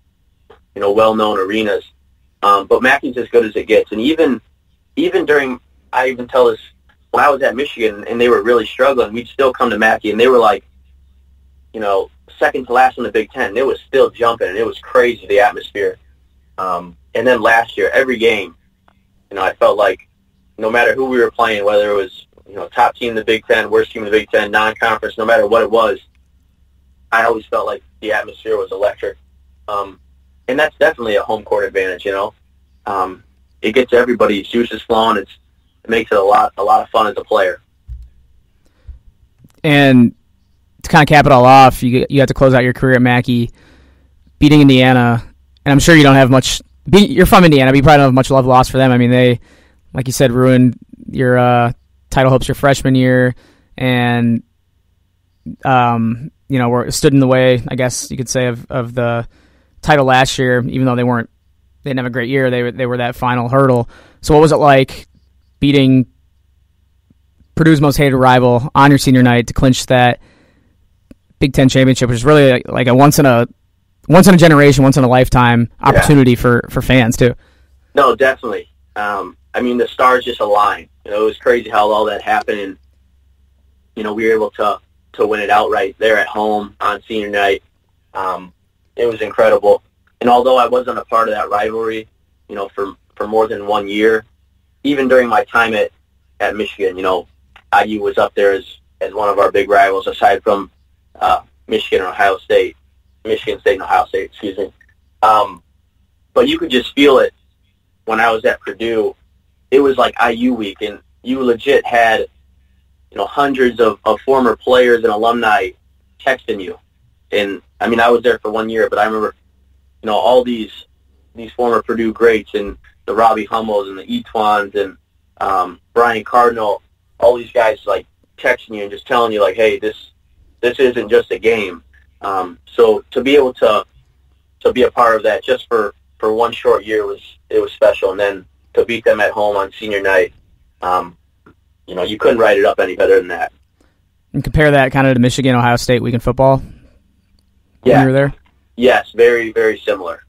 well-known arenas. But Mackey's as good as it gets, and even during, I even tell this, when I was at Michigan and they were really struggling, we'd still come to Mackey and they were like, second to last in the Big Ten. It was still jumping and it was crazy, the atmosphere. And then last year, every game, I felt like no matter who we were playing, whether it was top team in the Big Ten, worst team in the Big Ten, non-conference, no matter what it was, I always felt like the atmosphere was electric. And that's definitely a home court advantage, It gets everybody's juices flowing. It makes it a lot of fun as a player. And to kind of cap it all off, you got to close out your career at Mackey, beating Indiana, and I'm sure you don't have much. You're from Indiana, but you probably don't have much love lost for them. I mean, they, like you said, ruined your title hopes your freshman year, and were stood in the way, I guess you could say, of the title last year. Even though they didn't have a great year, they were that final hurdle. So what was it like beating Purdue's most hated rival on your senior night to clinch that Big Ten championship, which is really like a once in a generation, once in a lifetime opportunity for fans too? No, definitely. I mean, the stars just aligned. It was crazy how all that happened, and we were able to win it outright there at home on senior night. It was incredible. And although I wasn't a part of that rivalry, for more than 1 year, even during my time at Michigan, IU was up there as one of our big rivals, aside from Michigan and Ohio State, Michigan State and Ohio State, excuse me. But you could just feel it when I was at Purdue. It was like IU week, and you legit had, hundreds of former players and alumni texting you. And, I was there for 1 year, but I remember, all these former Purdue greats and the Robbie Hummels and the Etwans and Brian Cardinal, all these guys, like, texting you and just telling you, like, hey, this isn't just a game. So to be able to be a part of that just for one short year it was special. And then to beat them at home on senior night, you couldn't write it up any better than that. And compare that kind of to Michigan, Ohio State weekend football when you were there? Yes, very, very similar.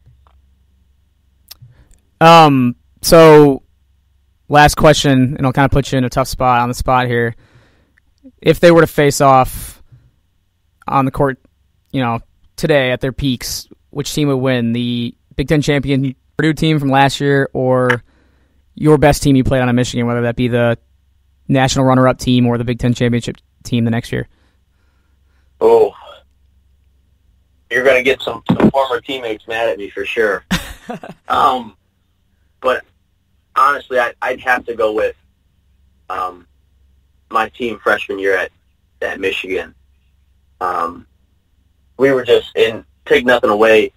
So last question, and I'll kind of put you in a tough spot on the spot here. If they were to face off on the court, today at their peaks, which team would win? The Big Ten champion Purdue team from last year, or your best team you played on in Michigan, whether that be the national runner-up team or the Big Ten championship team the next year? Oh, you're going to get some former teammates mad at me for sure. But honestly, I'd have to go with my team freshman year at Michigan. We were just take nothing away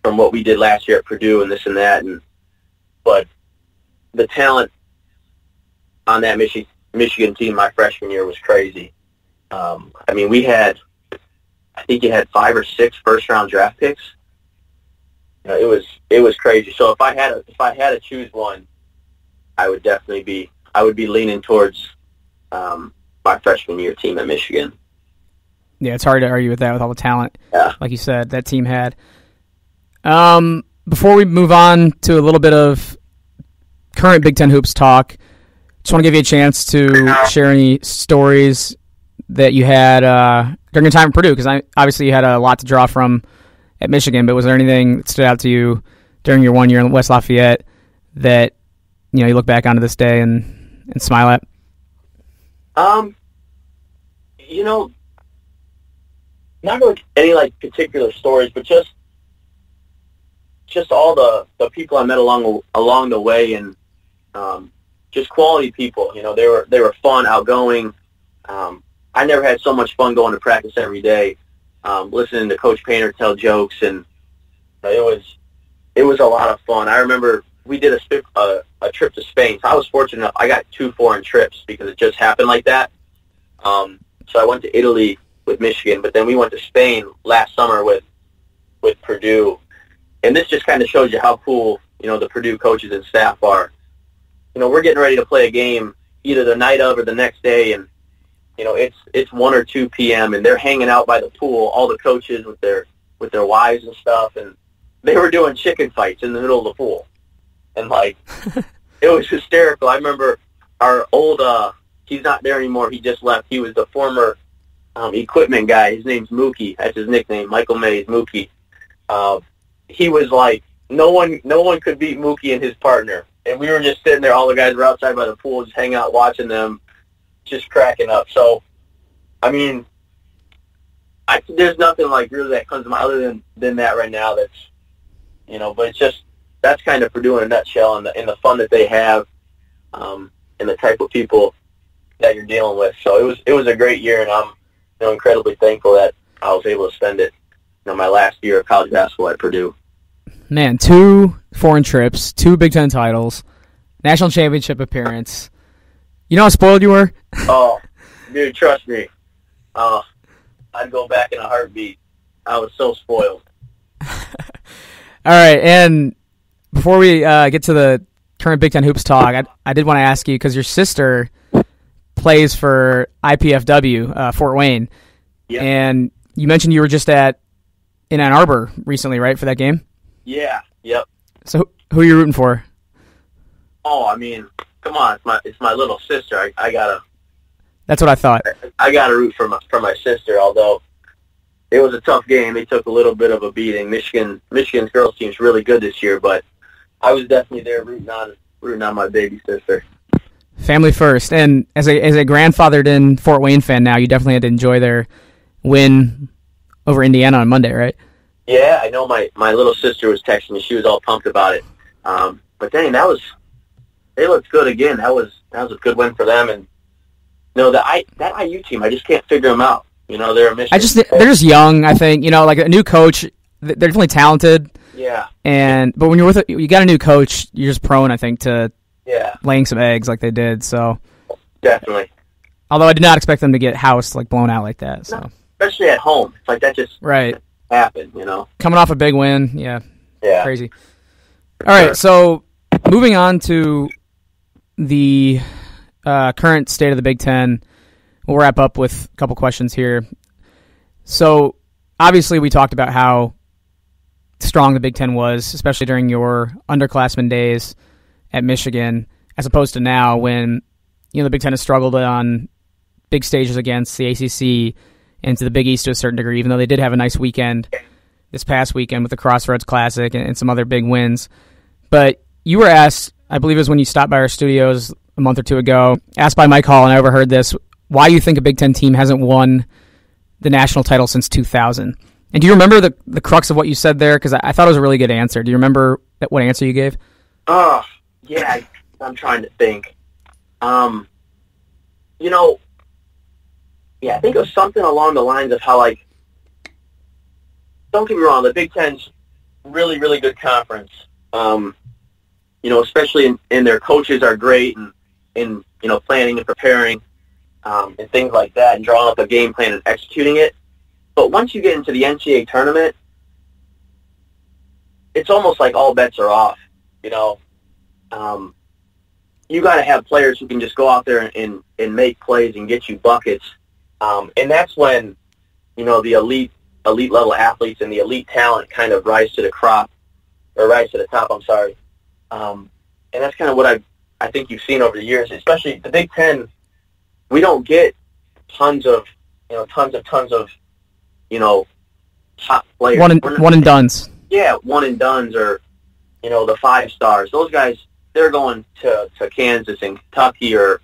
from what we did last year at Purdue and this and that, but the talent on that Michigan team my freshman year was crazy. We had, I think you had 5 or 6 first-round draft picks. It was crazy. So if I had to choose one, I would be leaning towards my freshman year team at Michigan. Yeah, it's hard to argue with that with all the talent, like you said, that team had. Before we move on to a little bit of current Big Ten hoops talk, just want to give you a chance to share any stories that you had during your time at Purdue, because obviously you had a lot to draw from at Michigan, but was there anything that stood out to you during your 1 year in West Lafayette that you look back on to this day and smile at? Not really any particular stories, but just all the people I met along the way, and just quality people. They were fun, outgoing. I never had so much fun going to practice every day, listening to Coach Painter tell jokes, and it was a lot of fun. I remember we did a trip to Spain. So I was fortunate enough. I got 2 foreign trips because it just happened like that. So I went to Italy with Michigan, but then we went to Spain last summer with Purdue. And this just kind of shows you how cool, the Purdue coaches and staff are. We're getting ready to play a game either the night of or the next day, and it's 1 or 2 p.m. and they're hanging out by the pool, all the coaches with their wives and stuff, and they were doing chicken fights in the middle of the pool. And it was hysterical. I remember our old he's not there anymore, he just left. He was the former equipment guy. His name's Mookie. That's his nickname. Michael Mays, Mookie. He was like, no one could beat Mookie and his partner. And we were just sitting there, all the guys were outside by the pool, just hanging out, watching them, just cracking up. So, there's nothing really that comes to mind other than that right now. That's, but it's just, that's kind of Purdue in a nutshell, and the fun that they have, and the type of people that you're dealing with. So it was a great year, and I'm incredibly thankful that I was able to spend it, my last year of college basketball at Purdue. Man, 2 foreign trips, 2 Big Ten titles, national championship appearance. You know how spoiled you were? Oh, dude, trust me. I'd go back in a heartbeat. I was so spoiled. All right, and before we get to the current Big Ten hoops talk, I did want to ask you, because your sister plays for IPFW, Fort Wayne, yep. And you mentioned you were just in Ann Arbor recently, right, for that game? Yeah, yep. So who are you rooting for? Oh, come on, it's my little sister. I gotta. That's what I thought. I gotta root for my sister. Although, it was a tough game. They took a little bit of a beating. Michigan's girls team's really good this year, but I was definitely there rooting on my baby sister. Family first, and as a grandfathered in Fort Wayne fan now, you definitely had to enjoy their win over Indiana on Monday, right? Yeah, I know my little sister was texting me. She was all pumped about it. But dang, they looked good again. That was a good win for them. And that IU team, I just can't figure them out. They're a Michigan. They're just young. I think like a new coach. They're definitely talented. Yeah. But when you're you got a new coach, you're just prone, I think, to laying some eggs like they did. So definitely. Although I did not expect them to get housed, blown out like that. So especially at home, it's like that just happened. Coming off a big win, yeah, crazy. All right, Sure. so moving on to the current state of the Big Ten, we'll wrap up with a couple questions here. So obviously, we talked about how strong the Big Ten was, especially during your underclassmen days at Michigan, as opposed to now when the Big Ten has struggled on big stages against the ACC and to the Big East to a certain degree, even though they did have a nice weekend this past weekend with the Crossroads Classic and some other big wins. But you were asked, I believe it was when you stopped by our studios a month or two ago, asked by Mike Hall, and I overheard this, why you think a Big Ten team hasn't won the national title since 2000. And do you remember the crux of what you said there? Because I thought it was a really good answer. Do you remember what answer you gave? Yeah, I'm trying to think. I think it was something along the lines of how, don't get me wrong, the Big Ten's really, really good conference. Especially in their coaches are great and planning and preparing and things like that and drawing up a game plan and executing it. But once you get into the NCAA tournament, it's almost like all bets are off, You got to have players who can just go out there and make plays and get you buckets. And that's when, the elite level athletes and the elite talent kind of rise to the top, I'm sorry. And that's kind of what I think you've seen over the years, especially the Big Ten. We don't get tons of top players. One and dones. Yeah, one and dones or, the 5 stars. Those guys, they're going to Kansas and Kentucky or,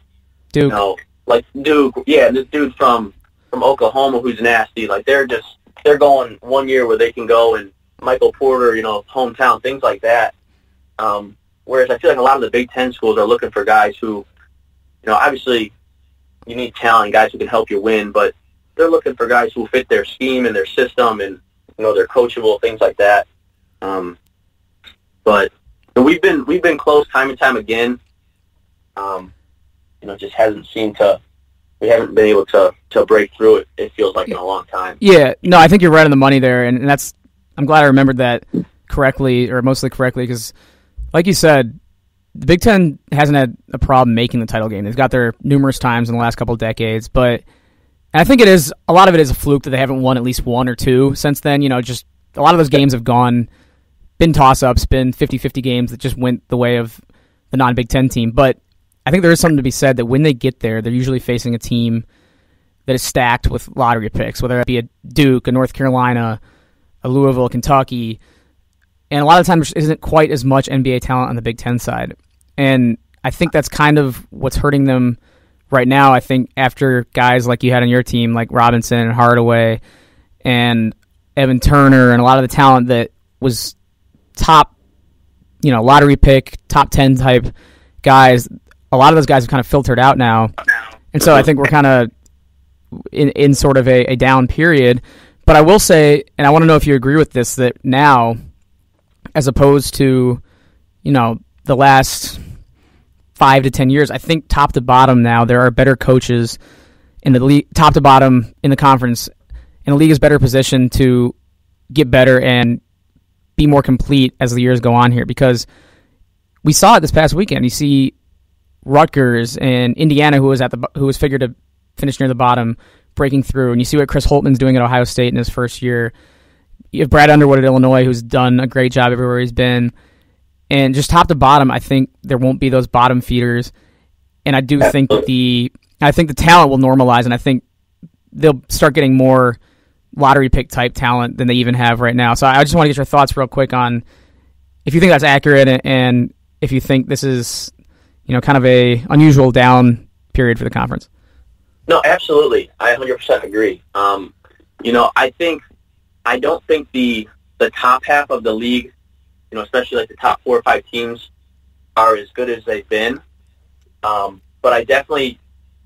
Duke. Like Duke. Yeah, this dude from Oklahoma who's nasty. They're going 1 year where they can go and Michael Porter, hometown, things like that. Whereas I feel like a lot of the Big Ten schools are looking for guys who, obviously you need talent, guys who can help you win, but they're looking for guys who fit their scheme and their system and, they're coachable, things like that. But we've been close time and time again. Just we haven't been able to break through it, it feels like, in a long time. Yeah, no, I think you're right on the money there, and I'm glad I remembered that correctly, or mostly correctly, because like you said, the Big Ten hasn't had a problem making the title game. They've got there numerous times in the last couple of decades, but I think a lot of it is a fluke that they haven't won at least one or two since then. Just a lot of those games have been toss-ups, been 50-50 games that just went the way of the non-Big Ten team. But I think there is something to be said that when they get there, they're usually facing a team that is stacked with lottery picks, whether it be a Duke, a North Carolina, a Louisville, Kentucky. And a lot of times there isn't quite as much NBA talent on the Big Ten side. And I think that's kind of what's hurting them right now. I think after guys like you had on your team, like Robinson and Hardaway and Evan Turner and a lot of the talent that was top, lottery pick, top 10 type guys, a lot of those guys have kind of filtered out now. And so I think we're kind of in sort of a down period. But I will say, and I want to know if you agree with this, that now, as opposed to, the last 5 to 10 years, I think top to bottom now, there are better coaches in the league, top to bottom in the conference, and the league is better positioned to get better and be more complete as the years go on here, because we saw it this past weekend. You see Rutgers and Indiana, who was figured to finish near the bottom, breaking through, and you see what Chris Holtman's doing at Ohio State in his first year. You have Brad Underwood at Illinois, who's done a great job everywhere he's been. And just top to bottom, I think there won't be those bottom feeders. And I do think the talent will normalize, and I think they'll start getting more lottery pick type talent than they even have right now. So I just want to get your thoughts real quick on if you think that's accurate and if you think this is, kind of a unusual down period for the conference. No, absolutely. I 100% agree. I don't think the top half of the league, especially like the top 4 or 5 teams, are as good as they've been. But I definitely,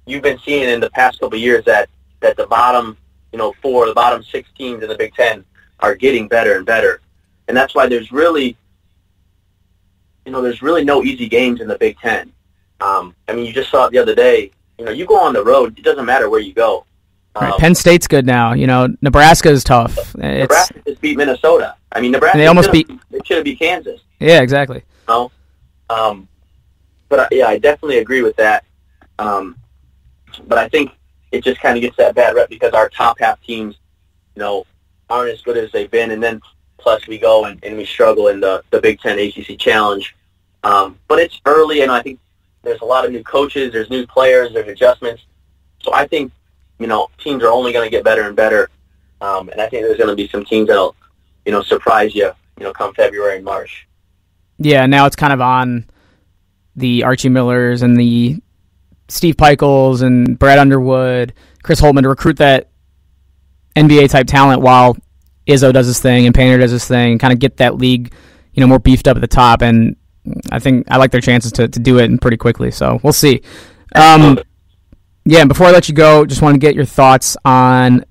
you've been seeing in the past couple of years that the bottom, 4, the bottom 6 teams in the Big Ten are getting better and better. And that's why there's really no easy games in the Big Ten. You just saw it the other day. You go on the road, it doesn't matter where you go. Right. Penn State's good now. Nebraska is tough. Nebraska just beat Minnesota. Nebraska. They almost beat. They should have beat Kansas. Yeah, exactly. But I definitely agree with that. But I think it just kind of gets that bad rep because our top half teams, aren't as good as they've been, and then plus we go and we struggle in the Big Ten ACC Challenge. But it's early, and I think there's a lot of new coaches, there's new players, there's adjustments. So I think, teams are only going to get better and better. And I think there's going to be some teams that'll, surprise you, come February and March. Yeah, now it's kind of on the Archie Millers and the Steve Pikiels and Brad Underwood, Chris Holtman to recruit that NBA-type talent while Izzo does his thing and Painter does his thing, kind of get that league, more beefed up at the top. And I think I like their chances to do it pretty quickly. So we'll see. And before I let you go, just want to get your thoughts on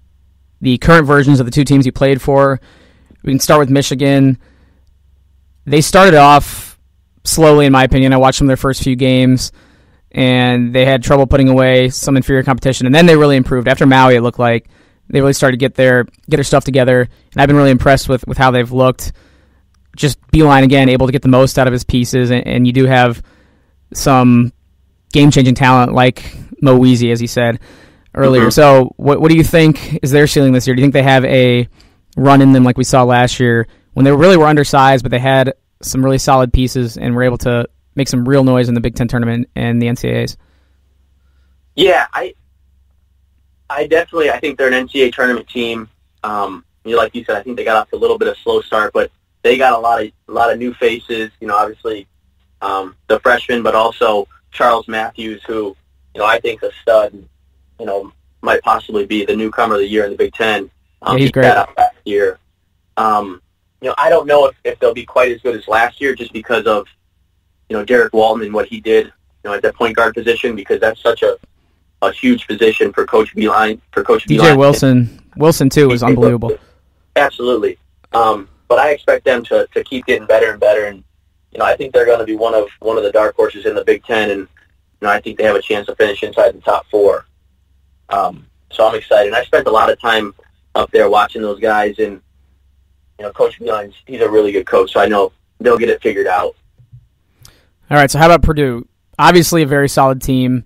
the current versions of the 2 teams you played for. We can start with Michigan. They started off slowly, in my opinion. I watched them their first few games, and they had trouble putting away some inferior competition. And then they really improved. After Maui, it looked like they really started to get their stuff together. And I've been really impressed with how they've looked. Just Beeline, again, able to get the most out of his pieces. And you do have some game-changing talent like Mo Weezy, as he said earlier. Mm-hmm. So what do you think is their ceiling this year? Do you think they have a run in them like we saw last year when they really were undersized, but they had some really solid pieces and were able to make some real noise in the Big Ten tournament and the NCAAs? Yeah, I think they're an NCAA tournament team. Like you said, I think they got off to a little bit of a slow start, but they got a lot of new faces. Obviously the freshman, but also Charles Matthews, who I think is a stud. Might possibly be the newcomer of the year in the Big Ten. Yeah, he's great. Out last year. I don't know if they'll be quite as good as last year, just because of Derek Walton and what he did at the point guard position, because that's such a huge position for Coach Beeline. DJ Wilson too was unbelievable. Absolutely. But I expect them to keep getting better and better, and I think they're going to be one of the dark horses in the Big Ten, and I think they have a chance to finish inside the top 4. So I'm excited. And I spent a lot of time up there watching those guys, and Coach Beeline, he's a really good coach, so I know they'll get it figured out. All right, so how about Purdue? Obviously a very solid team.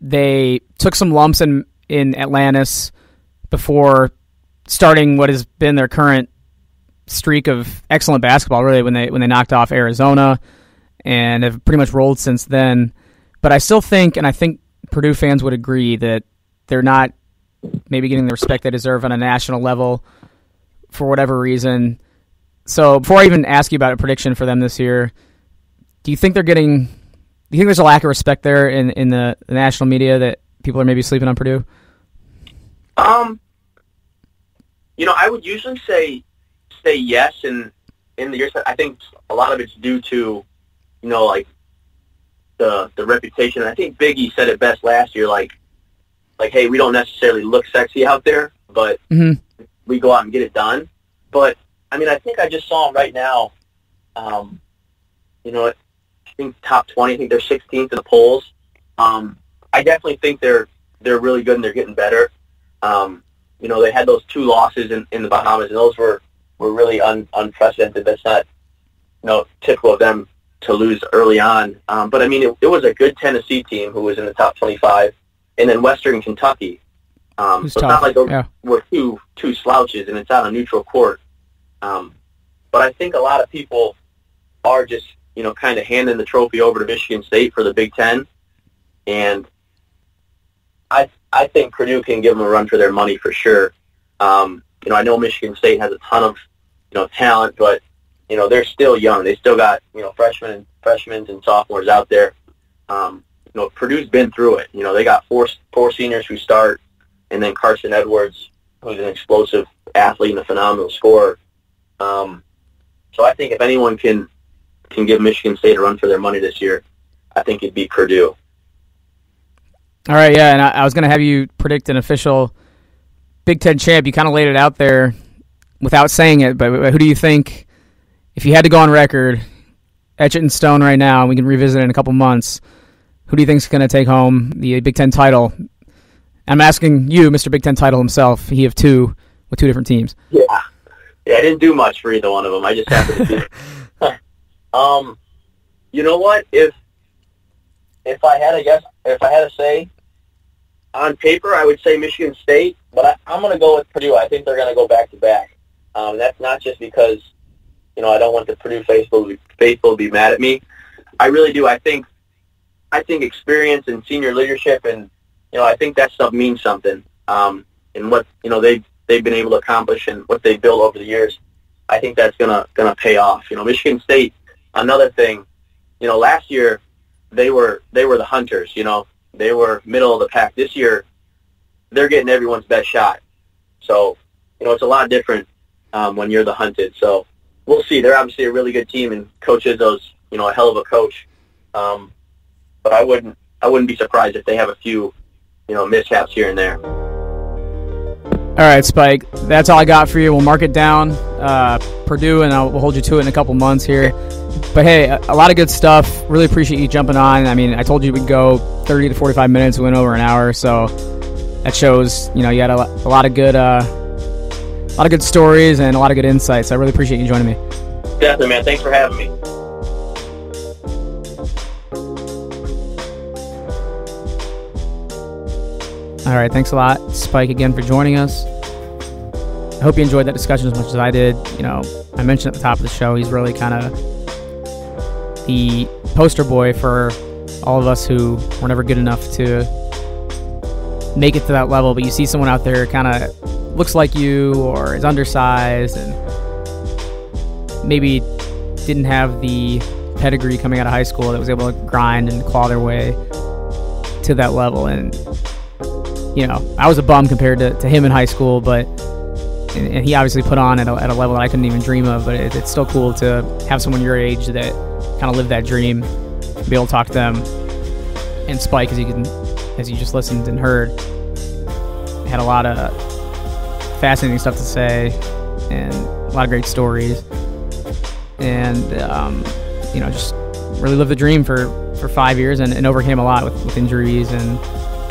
They took some lumps in Atlantis before starting what has been their current streak of excellent basketball, really, when they knocked off Arizona, and have pretty much rolled since then. But I still think, and I think Purdue fans would agree, that they're not maybe getting the respect they deserve on a national level for whatever reason. So before I even ask you about a prediction for them this year, do you think there's a lack of respect there in the national media that people are maybe sleeping on Purdue? I would usually say yes, and in the years, I think a lot of it's due to, like the reputation. I think Big E said it best last year, like, hey, we don't necessarily look sexy out there, but we go out and get it done. But I think I just saw them right now. I think top 20. I think they're 16th in the polls. I definitely think they're really good and they're getting better. They had those 2 losses in the Bahamas, and those were really unprecedented. That's not typical of them to lose early on. But it was a good Tennessee team who was in the top 25, and then Western Kentucky. So it's not like those were two slouches, and it's on a neutral court. But I think a lot of people are just kind of handing the trophy over to Michigan State for the Big Ten, and I think Purdue can give them a run for their money for sure. I know Michigan State has a ton of, talent, but, they're still young. They still got, freshmen and sophomores out there. Purdue's been through it. They got four seniors who start, and then Carson Edwards, who's an explosive athlete and a phenomenal scorer. So I think if anyone can give Michigan State a run for their money this year, I think it'd be Purdue. All right, yeah, and I was going to have you predict an official Big Ten champ. You kind of laid it out there without saying it, but who do you think, if you had to go on record, etch it in stone right now, and we can revisit it in a couple months, who do you think is going to take home the Big Ten title? I'm asking you, Mr. Big Ten title himself. He have two with two different teams. Yeah, I didn't do much for either one of them. I just happened to do. You know what? If I had to guess, if I had to say, on paper, I would say Michigan State, but I'm going to go with Purdue. I think they're going to go back-to-back. That's not just because, I don't want the Purdue faithful to be mad at me. I really do. I think experience and senior leadership, and I think that stuff means something. And what they've been able to accomplish and what they've built over the years, I think that's gonna pay off. Michigan State, another thing. Last year they were the hunters. They were middle of the pack. This year they're getting everyone's best shot. So it's a lot different when you're the hunted. So we'll see. They're obviously a really good team, and Coach Izzo's a hell of a coach. But I wouldn't be surprised if they have a few mishaps here and there. All right, Spike, that's all I got for you. We'll mark it down, Purdue, and we'll hold you to it in a couple months here. But, hey, a lot of good stuff. Really appreciate you jumping on. I mean, I told you we'd go 30 to 45 minutes. We went over an hour, so that shows, you had a lot of good stories and a lot of good insights. I really appreciate you joining me. Definitely, man. Thanks for having me. All right, thanks a lot, Spike, again for joining us. I hope you enjoyed that discussion as much as I did. I mentioned at the top of the show, he's really kind of the poster boy for all of us who were never good enough to make it to that level, but you see someone out there kind of looks like you or is undersized and maybe didn't have the pedigree coming out of high school that was able to grind and claw their way to that level. And I was a bum compared to him in high school, but and he obviously put on at a level that I couldn't even dream of, but it's still cool to have someone your age that kind of lived that dream, be able to talk to them. And Spike, as you just listened and heard, had a lot of fascinating stuff to say and a lot of great stories. And, just really lived the dream for 5 years and overcame a lot with injuries and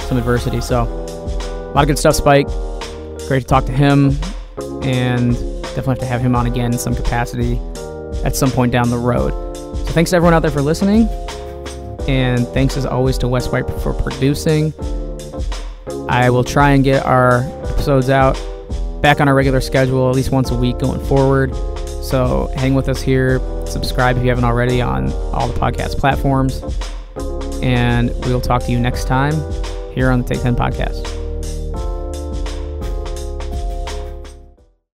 some adversity. So a lot of good stuff, Spike. Great to talk to him, and definitely have to have him on again in some capacity at some point down the road. So thanks to everyone out there for listening, and thanks as always to Wes White for producing. I will try and get our episodes out back on our regular schedule at least once a week going forward. So hang with us here. Subscribe if you haven't already on all the podcast platforms. And we'll talk to you next time here on the Take 10 Podcast.